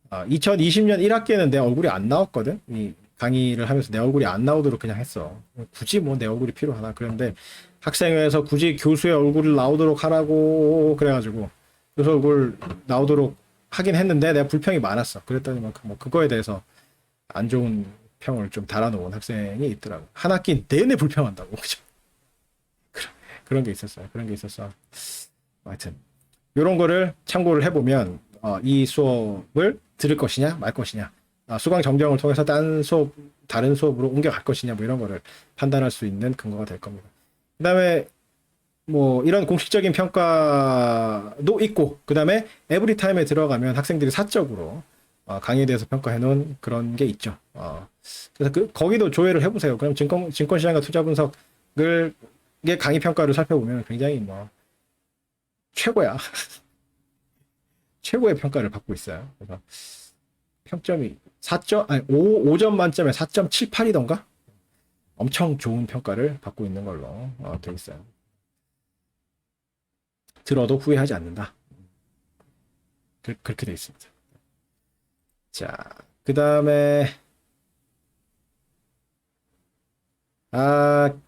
2020년 1학기에는 내 얼굴이 안 나왔거든. 이 강의를 하면서 내 얼굴이 안 나오도록 그냥 했어. 굳이 뭐 내 얼굴이 필요하나. 그런데 학생회에서 굳이 교수의 얼굴을 나오도록 하라고 그래가지고 교수 얼굴 나오도록 하긴 했는데 내가 불평이 많았어. 그랬더니 뭐 그거에 대해서 안 좋은 평을 좀 달아놓은 학생이 있더라고. 한 학기 내내 불평한다고. 그죠? 그런 게 있었어요. 하여튼 이런 거를 참고를 해보면 이 수업을 들을 것이냐 말 것이냐, 수강 점정을 통해서 다른 수업으로 옮겨갈 것이냐, 뭐 이런 거를 판단할 수 있는 근거가 될 겁니다. 그 다음에 뭐 이런 공식적인 평가도 있고, 그 다음에 에브리타임에 들어가면 학생들이 사적으로 강의에 대해서 평가해 놓은 그런 게 있죠. 그래서 거기도 조회를 해보세요. 그럼 증권시장과 투자 분석을 강의 평가를 살펴보면 굉장히 뭐 최고야. 최고의 평가를 받고 있어요. 그래서 평점이 5점 만점에 4.78이던가? 엄청 좋은 평가를 받고 있는 걸로 되어 있어요. 들어도 후회하지 않는다. 그렇게 되어 있습니다. 자, 그 다음에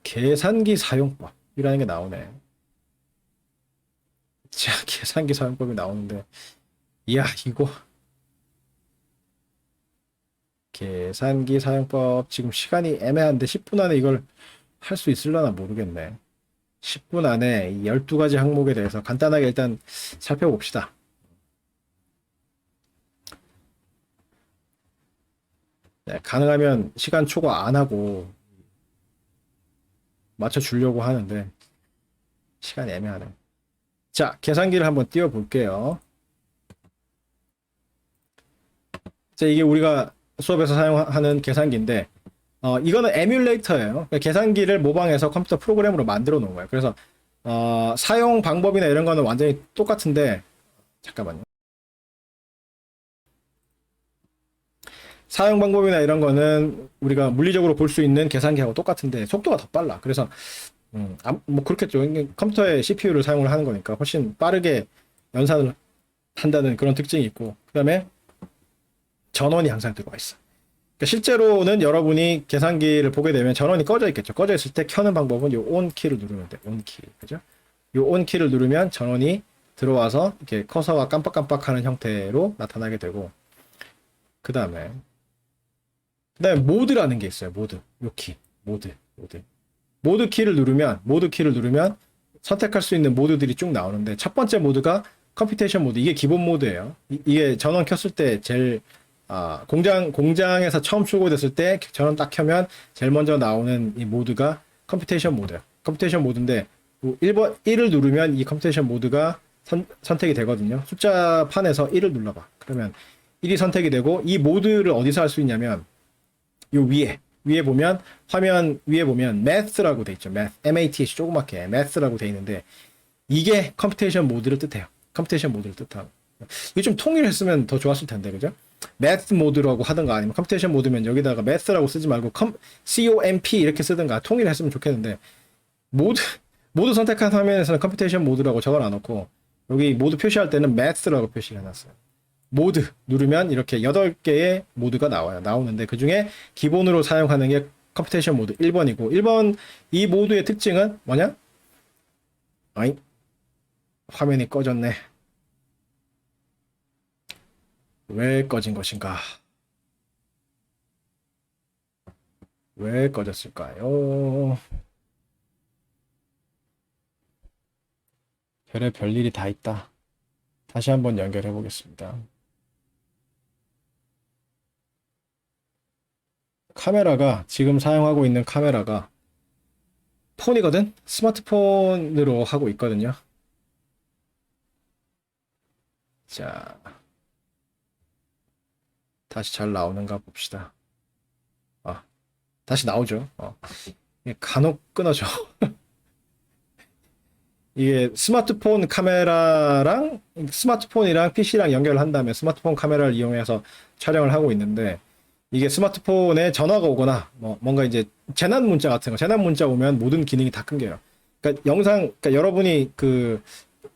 계산기 사용법이라는 게 나오네. 자, 계산기 사용법이 나오는데, 이야, 이거 계산기 사용법 지금 시간이 애매한데 10분 안에 이걸 할 수 있을려나 모르겠네. 10분 안에 이 12가지 항목에 대해서 간단하게 일단 살펴봅시다. 네, 가능하면 시간 초과 안 하고 맞춰주려고 하는데 시간이 애매하네. 자, 계산기를 한번 띄워 볼게요. 자, 이게 우리가 수업에서 사용하는 계산기인데 이거는 에뮬레이터예요. 그러니까 계산기를 모방해서 컴퓨터 프로그램으로 만들어 놓은 거예요. 그래서 사용 방법이나 이런 거는 완전히 똑같은데, 잠깐만요. 사용 방법이나 이런 거는 우리가 물리적으로 볼 수 있는 계산기하고 똑같은데 속도가 더 빨라. 그래서 뭐 그렇겠죠. 컴퓨터의 CPU를 사용을 하는 거니까 훨씬 빠르게 연산을 한다는 그런 특징이 있고, 그 다음에 전원이 항상 들어와 있어. 그러니까 실제로는 여러분이 계산기를 보게 되면 전원이 꺼져 있겠죠. 꺼져 있을 때 켜는 방법은 요 ON 키를 누르면 돼. ON 키. 그죠? 요 ON 키를 누르면 전원이 들어와서 이렇게 커서가 깜빡깜빡하는 형태로 나타나게 되고, 그다음에 모드라는 게 있어요. 모드. 요 키. 모드 키를 누르면 선택할 수 있는 모드들이 쭉 나오는데, 첫 번째 모드가 컴퓨테이션 모드. 이게 기본 모드예요. 이게 전원 켰을 때 제일 공장에서 처음 출고됐을 때 전원 딱 켜면 제일 먼저 나오는 이 모드가 컴퓨테이션 모드예요. 컴퓨테이션 모드인데 1을 누르면 이 컴퓨테이션 모드가 선택이 되거든요. 숫자 판에서 1을 눌러봐. 그러면 1이 선택이 되고, 이 모드를 어디서 할 수 있냐면 요 위에 보면, 화면 위에 보면 math라고 돼 있죠. math 조그맣게 math라고 돼 있는데, 이게 컴퓨테이션 모드를 뜻해요. 컴퓨테이션 모드를 뜻하고. 이게 좀 통일했으면 더 좋았을 텐데, 그죠? math 모드라고 하든가, 아니면 컴퓨테이션 모드면 여기다가 math라고 쓰지 말고 COMP 이렇게 쓰든가 통일했으면 좋겠는데, 모드 선택한 화면에서는 컴퓨테이션 모드라고 적어놔놓고, 여기 모드 표시할 때는 math라고 표시를 해놨어요. 모드 누르면 이렇게 8개의 모드가 나오는데, 그 중에 기본으로 사용하는 게 컴퓨테이션 모드 1번이고, 1번 이 모드의 특징은 뭐냐? 아잉, 화면이 꺼졌네. 왜 꺼진 것인가? 왜 꺼졌을까요? 별의 별일이 다 있다. 다시 한번 연결해 보겠습니다. 카메라가, 지금 사용하고 있는 카메라가 폰이거든? 스마트폰으로 하고 있거든요. 자, 다시 잘 나오는가 봅시다. 다시 나오죠. 간혹 끊어져. 이게 스마트폰 카메라랑 스마트폰이랑 PC랑 연결을 한 다음에 스마트폰 카메라를 이용해서 촬영을 하고 있는데, 이게 스마트폰에 전화가 오거나 뭔가 이제 재난 문자 같은 거, 재난 문자 오면 모든 기능이 다 끊겨요. 그러니까 그러니까 여러분이 그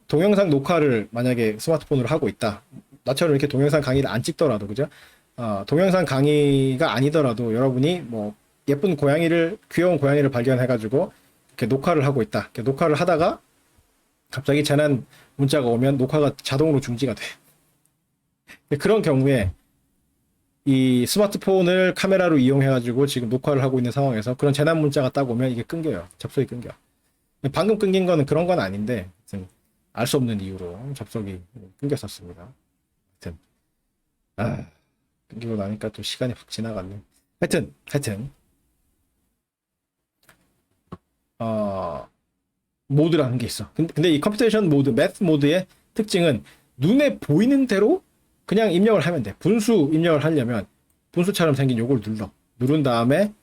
동영상 녹화를 만약에 스마트폰으로 하고 있다. 나처럼 이렇게 동영상 강의를 안 찍더라도, 그죠? 동영상 강의가 아니더라도 여러분이 뭐 예쁜 귀여운 고양이를 발견해가지고 이렇게 녹화를 하고 있다. 이렇게 녹화를 하다가 갑자기 재난 문자가 오면 녹화가 자동으로 중지가 돼. 그런 경우에 이 스마트폰을 카메라로 이용해가지고 지금 녹화를 하고 있는 상황에서 그런 재난 문자가 딱 오면 이게 끊겨요. 접속이 끊겨. 방금 끊긴 거는 그런 건 아닌데, 알 수 없는 이유로 접속이 끊겼었습니다. 하여튼, 끊기고 나니까 또 시간이 확 지나갔네. 하여튼, 모드라는 게 있어. 근데 이 컴퓨테이션 모드, 매스 모드의 특징은 눈에 보이는 대로 그냥 입력을 하면 돼. 분수 입력을 하려면 분수처럼 생긴 요걸 누른 다음에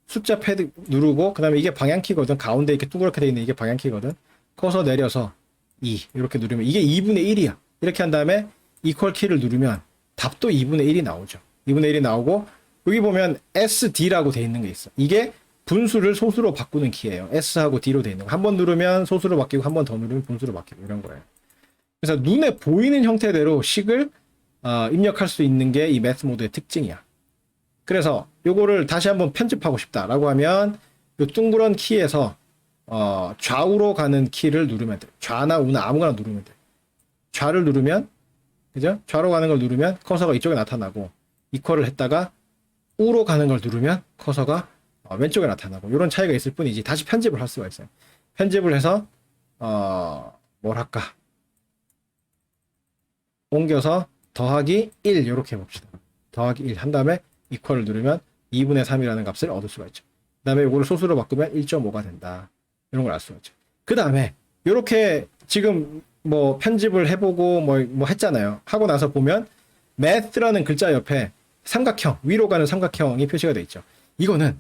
숫자 패드 누르고, 그 다음에 이게 방향키거든. 가운데 이렇게 둥그렇게 돼 있는 이게 방향키거든. 커서 내려서 2 이렇게 누르면 이게 2분의 1이야. 이렇게 한 다음에 이퀄 키를 누르면 답도 2분의 1이 나오죠. 2분의 1이 나오고, 여기 보면 SD라고 돼 있는 게 있어. 이게 분수를 소수로 바꾸는 키예요. S하고 D로 돼 있는 거. 한 번 누르면 소수로 바뀌고, 한 번 더 누르면 분수로 바뀌고, 이런 거예요. 그래서 눈에 보이는 형태대로 식을 입력할 수 있는 게 이 매스 모드의 특징이야. 그래서 요거를 다시 한번 편집하고 싶다라고 하면 요 둥그런 키에서 좌우로 가는 키를 누르면 돼. 좌나 우나 아무거나 누르면 돼. 좌를 누르면, 그죠? 좌로 가는 걸 누르면 커서가 이쪽에 나타나고, 이퀄을 했다가 우로 가는 걸 누르면 커서가 왼쪽에 나타나고, 이런 차이가 있을 뿐이지 다시 편집을 할 수가 있어요. 편집을 해서 뭘 할까? 옮겨서 더하기 1 이렇게 해봅시다. 더하기 1 한 다음에 이퀄을 누르면 2분의 3이라는 값을 얻을 수가 있죠. 그 다음에 이거를 소수로 바꾸면 1.5가 된다. 이런 걸 알 수가 있죠. 그 다음에 이렇게 지금 뭐 편집을 해보고 뭐 했잖아요. 하고 나서 보면 math라는 글자 옆에 삼각형, 위로 가는 삼각형이 표시가 돼 있죠. 이거는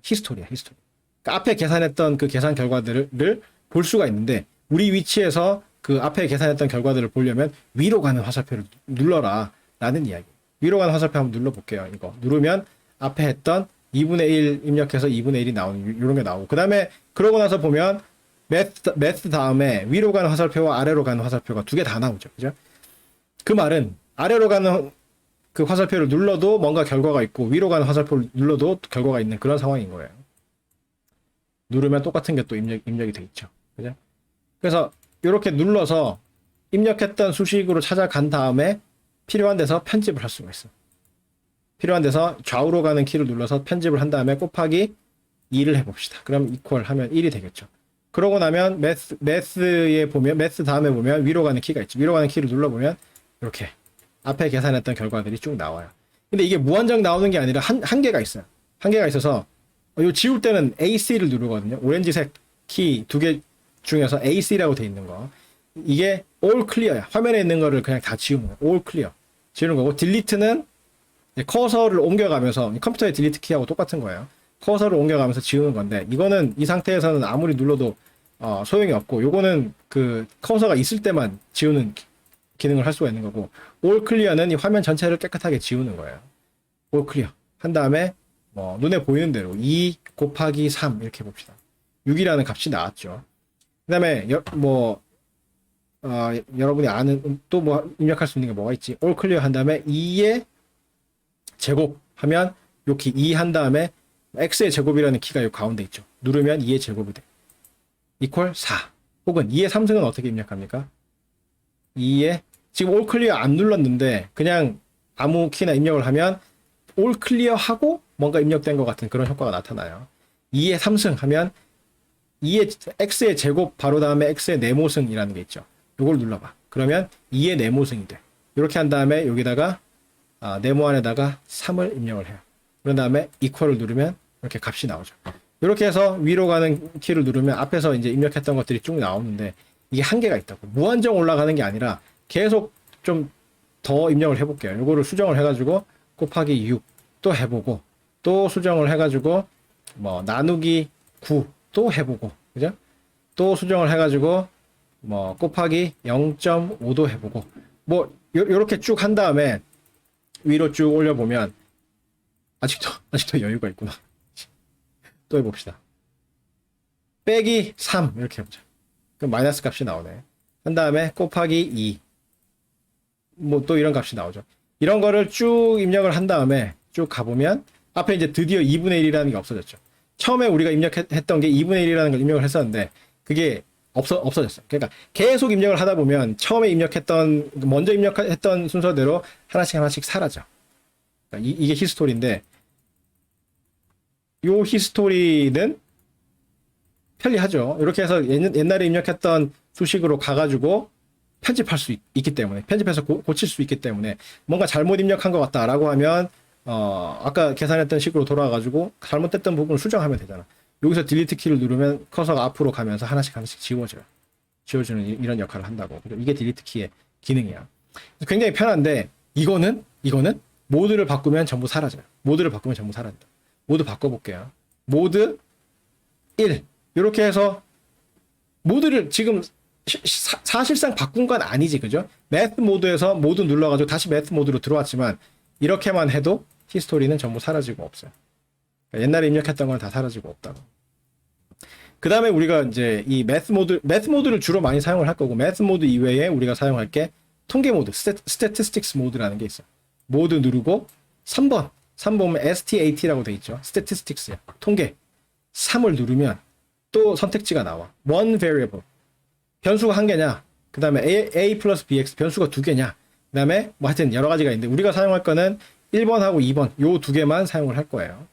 히스토리야, 히스토리. 그러니까 앞에 계산했던 그 계산 결과들을 볼 수가 있는데, 우리 위치에서 그 앞에 계산했던 결과들을 보려면 위로 가는 화살표를 눌러라 라는 이야기. 위로 가는 화살표 한번 눌러볼게요. 이거 누르면 앞에 했던 2분의 1 입력해서 2분의 1이 나오는, 이런 게 나오고, 그 다음에 그러고 나서 보면 매스 다음에 위로 가는 화살표와 아래로 가는 화살표가 두 개 다 나오죠. 그죠? 그 말은 아래로 가는 그 화살표를 눌러도 뭔가 결과가 있고 위로 가는 화살표를 눌러도 결과가 있는 그런 상황인 거예요. 누르면 똑같은 게 또 입력이 돼 있죠. 그죠? 그래서 이렇게 눌러서 입력했던 수식으로 찾아간 다음에 필요한 데서 편집을 할 수가 있어. 필요한 데서 좌우로 가는 키를 눌러서 편집을 한 다음에 곱하기 2를 해봅시다. 그럼 equal 하면 1이 되겠죠. 그러고 나면 매스에 보면 매스 다음에 보면 위로 가는 키가 있죠. 위로 가는 키를 눌러보면 이렇게 앞에 계산했던 결과들이 쭉 나와요. 근데 이게 무한정 나오는 게 아니라 한계가 있어요. 한계가 있어서 요 지울 때는 AC를 누르거든요. 오렌지색 키 두 개 중에서 AC라고 돼 있는 거. 이게 all clear야. 화면에 있는 거를 그냥 다 지우는 거야. all clear. 지우는 거고 delete는 커서를 옮겨가면서 컴퓨터의 딜리트 키하고 똑같은 거예요. 커서를 옮겨가면서 지우는 건데 이거는 이 상태에서는 아무리 눌러도 소용이 없고 요거는 그 커서가 있을 때만 지우는 기능을 할 수가 있는 거고 all clear는 이 화면 전체를 깨끗하게 지우는 거예요. all clear 한 다음에 뭐 눈에 보이는 대로 2 곱하기 3 이렇게 봅시다. 6이라는 값이 나왔죠. 그 다음에 여러분이 아는 또 뭐 입력할 수 있는 게 뭐가 있지? all clear 한 다음에 2의 제곱 하면 여기 2 한 다음에 x의 제곱이라는 키가 이 가운데 있죠. 누르면 2의 제곱이 돼. equal 4. 혹은 2의 3승은 어떻게 입력합니까? 2의 지금 all clear 안 눌렀는데 그냥 아무 키나 입력을 하면 all clear 하고 뭔가 입력된 것 같은 그런 효과가 나타나요. 2의 3승 하면 2의 x의 제곱 바로 다음에 x의 네모승이라는 게 있죠. 이걸 눌러봐. 그러면 2의 네모승이 돼. 이렇게 한 다음에 여기다가 네모 안에다가 3을 입력을 해요. 그런 다음에 equal을 누르면 이렇게 값이 나오죠. 이렇게 해서 위로 가는 키를 누르면 앞에서 이제 입력했던 것들이 쭉 나오는데 이게 한계가 있다고. 무한정 올라가는 게 아니라 계속 좀 더 입력을 해볼게요. 이거를 수정을 해가지고 곱하기 6 또 해보고 또 수정을 해가지고 뭐 나누기 9 또 해보고 그죠? 또 수정을 해가지고 뭐 곱하기 0.5도 해보고 뭐 요렇게 쭉 한 다음에 위로 쭉 올려보면 아직도 여유가 있구나. 또 해봅시다. 빼기 3 이렇게 해보자. 그럼 마이너스 값이 나오네. 한 다음에 곱하기 2 뭐 또 이런 값이 나오죠. 이런 거를 쭉 입력을 한 다음에 쭉 가보면 앞에 이제 드디어 2분의 1이라는 게 없어졌죠. 처음에 우리가 입력했던 게 2분의 1이라는 걸 입력을 했었는데 그게 없어졌어요. 그러니까 계속 입력을 하다 보면 처음에 먼저 입력했던 순서대로 하나씩 사라져. 그러니까 이게 히스토리인데 요 히스토리는 편리하죠. 이렇게 해서 옛날에 입력했던 수식으로 가가지고 편집할 수 있기 때문에 편집해서 고칠 수 있기 때문에 뭔가 잘못 입력한 것 같다라고 하면 아까 계산했던 식으로 돌아가가지고 잘못됐던 부분을 수정하면 되잖아. 여기서 딜리트 키를 누르면 커서가 앞으로 가면서 하나씩 지워주는 이런 역할을 한다고. 이게 딜리트 키의 기능이야. 굉장히 편한데 이거는 모드를 바꾸면 전부 사라져요. 모드를 바꾸면 전부 사라진다. 모드 바꿔볼게요. 모드 1 이렇게 해서 모드를 지금 사실상 바꾼 건 아니지, 그죠? 매스 모드에서 모드 눌러가지고 다시 매스 모드로 들어왔지만 이렇게만 해도 히스토리는 전부 사라지고 없어요. 그러니까 옛날에 입력했던 건 다 사라지고 없다고. 그 다음에 우리가 이제 이 매스 모드를 주로 많이 사용을 할 거고 매스 모드 이외에 우리가 사용할 게 통계 모드, statistics 모드라는 게 있어요. 모드 누르고 3번 보면 STAT라고 돼 있죠. statistics야. 통계. 3을 누르면 또 선택지가 나와. one variable. 변수가 한 개냐? 그 다음에 A 플러스 BX 변수가 두 개냐? 그 다음에 뭐 하여튼 여러 가지가 있는데 우리가 사용할 거는 1번하고 2번 요 두 개만 사용을 할 거예요.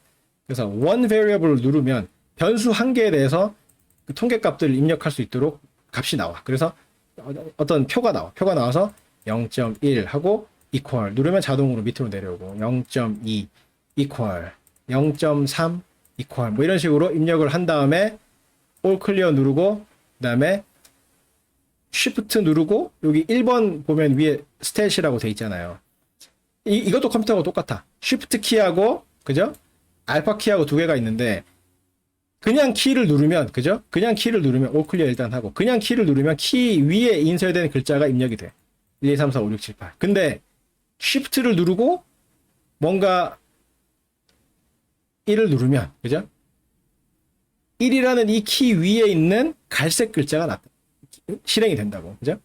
그래서 one variable을 누르면 변수 한 개에 대해서 그 통계 값들을 입력할 수 있도록 값이 나와. 그래서 어떤 표가 나와. 표가 나와서 0.1 하고 equal 누르면 자동으로 밑으로 내려오고 0.2 equal 0.3 equal 뭐 이런 식으로 입력을 한 다음에 all clear 누르고 그 다음에 Shift 누르고 여기 1번 보면 위에 스탯이라고 돼 있잖아요. 이것도 컴퓨터하고 똑같아. Shift 키하고 그죠? 알파 키하고 두 개가 있는데 그냥 키를 누르면 그죠? 그냥 키를 누르면 all clear 일단 하고 그냥 키를 누르면 키 위에 인쇄된 글자가 입력이 돼. 1, 2, 3, 4, 5, 6, 7, 8. 근데 Shift를 누르고 뭔가 1을 누르면 그죠? 1이라는 이 키 위에 있는 갈색 글자가 실행이 된다고. 그죠?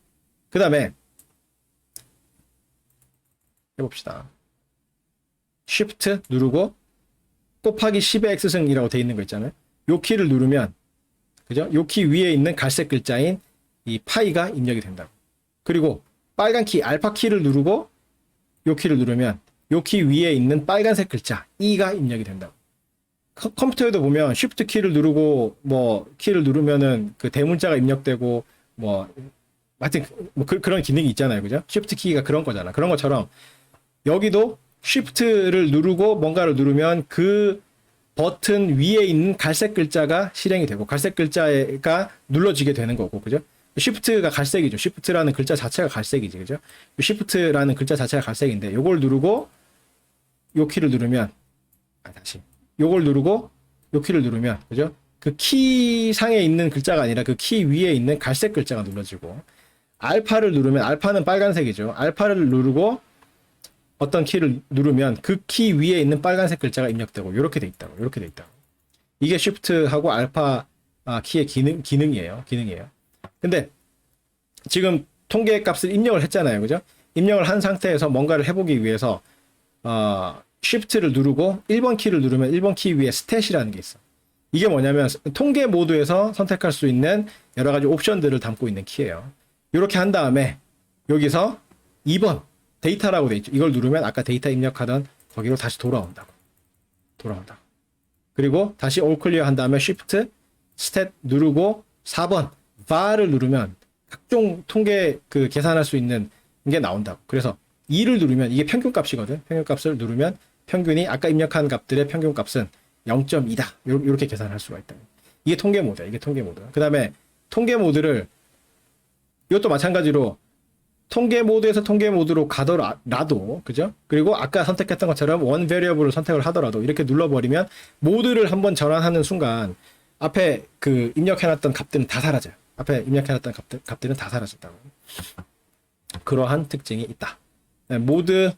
그 다음에 해봅시다. Shift 누르고 곱하기 10의 x승이라고 돼 있는 거 있잖아요. 요 키를 누르면 그죠? 요 키 위에 있는 갈색 글자인 이 파이가 입력이 된다고. 그리고 빨간 키 알파 키를 누르고 요 키를 누르면 요 키 위에 있는 빨간색 글자 E가 입력이 된다고. 컴퓨터에도 보면 Shift 키를 누르고 뭐 키를 누르면은 그 대문자가 입력되고 뭐 하여튼 뭐 그런 기능이 있잖아요. 그죠? Shift 키가 그런 거잖아. 그런 것처럼 여기도 Shift를 누르고 뭔가를 누르면 그 버튼 위에 있는 갈색 글자가 실행이 되고 갈색 글자가 눌러지게 되는 거고. 그죠? Shift가 갈색이죠. Shift라는 글자 자체가 갈색이지. 그죠? Shift라는 글자 자체가 갈색인데 요걸 누르고 요 키를 누르면 다시 요걸 누르고 요 키를 누르면 그죠? 그 키 상에 있는 글자가 아니라 그 키 위에 있는 갈색 글자가 눌러지고 알파를 누르면 알파는 빨간색이죠. 알파를 누르고 어떤 키를 누르면 그 키 위에 있는 빨간색 글자가 입력되고 이렇게 돼 있다고. 이렇게 돼 있다고. 이게 Shift하고 알파 키의 기능이에요. 근데 지금 통계 값을 입력을 했잖아요. 그죠? 입력을 한 상태에서 뭔가를 해보기 위해서 Shift를 누르고 1번 키를 누르면 1번 키 위에 스탯이라는 게 있어. 이게 뭐냐면 통계 모드에서 선택할 수 있는 여러 가지 옵션들을 담고 있는 키예요. 이렇게 한 다음에 여기서 2번 데이터라고 돼 있죠. 이걸 누르면 아까 데이터 입력하던 거기로 다시 돌아온다고. 그리고 다시 올 클리어 한 다음에 Shift 스탯 누르고 4번 var를 누르면 각종 통계 그 계산할 수 있는 게 나온다고. 그래서 2를 누르면 이게 평균값이거든. 평균값을 누르면 평균이 아까 입력한 값들의 평균값은 0.2다. 이렇게 계산할 수가 있다. 이게 통계 모드야. 그 다음에 통계 모드를 이것도 마찬가지로 통계 모드에서 통계 모드로 가더라도 그죠? 그리고 아까 선택했던 것처럼 원 베리어블을 선택을 하더라도 이렇게 눌러버리면 모드를 한번 전환하는 순간 앞에 그 입력해놨던 값들은 다 사라져요. 앞에 입력해놨던 값들은 다 사라졌다고. 그러한 특징이 있다. 모드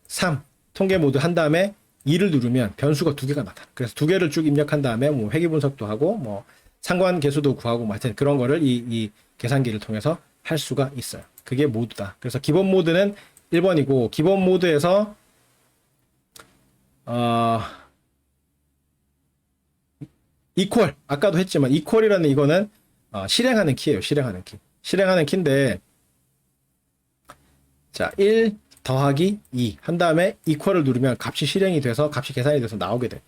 3 통계 모드 한 다음에 2를 누르면 변수가 2개가 나타나. 그래서 2개를 쭉 입력한 다음에 뭐 회귀 분석도 하고 뭐 상관 계수도 구하고 뭐 하여튼 그런 거를 이 계산기를 통해서 할 수가 있어요. 그게 모드다. 그래서 기본 모드는 1번이고 기본 모드에서 equal 아까도 했지만 equal이라는 이거는 실행하는 키예요. 실행하는 키인데 자, 1 더하기 2 한 다음에 equal을 누르면 값이 실행이 돼서 값이 계산이 돼서 나오게 돼.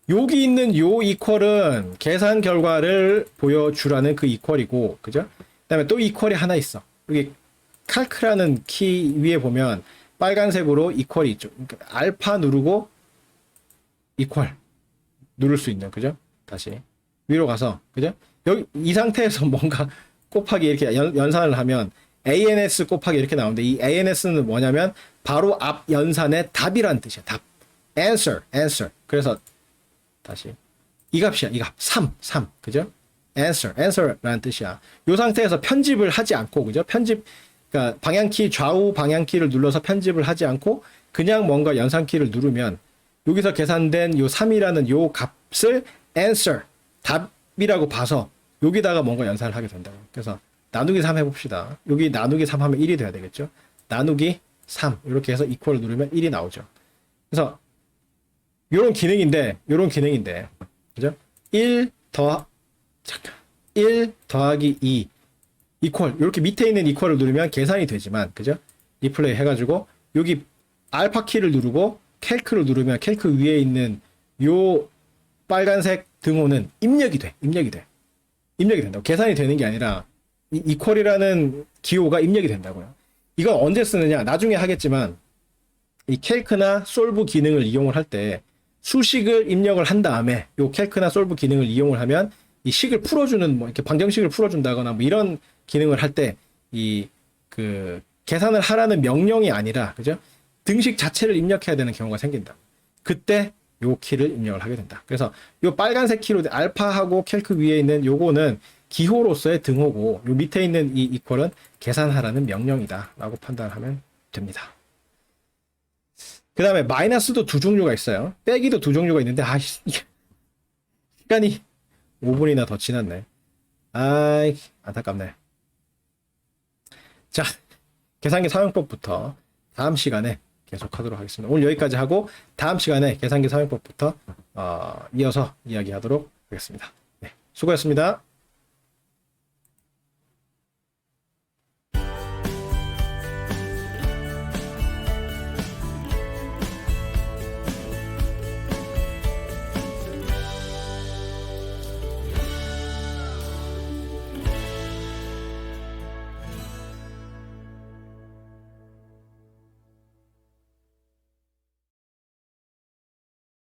여기 있는 요 equal은 계산 결과를 보여주라는 그 equal이고, 그죠? 그다음에 또 equal이 하나 있어. 여기 calc라는 키 위에 보면 빨간색으로 equal이 있죠. 그러니까 알파 누르고 equal 누를 수 있는, 그죠? 다시 위로 가서, 그죠? 여기 이 상태에서 뭔가 곱하기 이렇게 연산을 하면 ANS 곱하기 이렇게 나오는데 이 ANS는 뭐냐면 바로 앞 연산의 답이란 뜻이야. 답. answer. 그래서 다시 이 값이야. 이 값. 3. 그죠? answer라는 뜻이야. 이 상태에서 편집을 하지 않고, 그죠? 그러니까 방향키 좌우 방향키를 눌러서 편집을 하지 않고 그냥 뭔가 연산키를 누르면 여기서 계산된 요 3이라는 요 값을 answer, 답이라고 봐서 여기다가 뭔가 연산을 하게 된다고. 그래서 나누기 3 해봅시다. 여기 나누기 3 하면 1이 돼야 되겠죠? 나누기 3 이렇게 해서 equal 누르면 1이 나오죠. 그래서 요런 기능인데 그죠? 1 더하기 2 equal 이렇게 밑에 있는 equal을 누르면 계산이 되지만, 그죠? 리플레이 해가지고 여기 알파 키를 누르고 calc를 누르면 calc 위에 있는 요 빨간색 등호는 입력이 된다고. 계산이 되는 게 아니라 이 equal이라는 기호가 입력이 된다고요. 이건 언제 쓰느냐? 나중에 하겠지만 이 calc나 solve 기능을 이용을 할 때 수식을 입력을 한 다음에 요 calc나 solve 기능을 이용을 하면 이 식을 풀어주는 뭐 이렇게 방정식을 풀어준다거나 뭐 이런 기능을 할 때 이 그 계산을 하라는 명령이 아니라, 그죠? 등식 자체를 입력해야 되는 경우가 생긴다. 그때 요 키를 입력을 하게 된다. 그래서 요 빨간색 키로 알파하고 calc 위에 있는 요거는 기호로서의 등호고 요 밑에 있는 이 equal은 계산하라는 명령이다 라고 판단하면 됩니다. 그 다음에 마이너스도 두 종류가 있어요. 빼기도 두 종류가 있는데 시간이 5분이나 더 지났네. 아이 안타깝네. 자, 계산기 사용법부터 다음 시간에 계속하도록 하겠습니다. 오늘 여기까지 하고 다음 시간에 계산기 사용법부터 이어서 이야기하도록 하겠습니다. 네, 수고하셨습니다.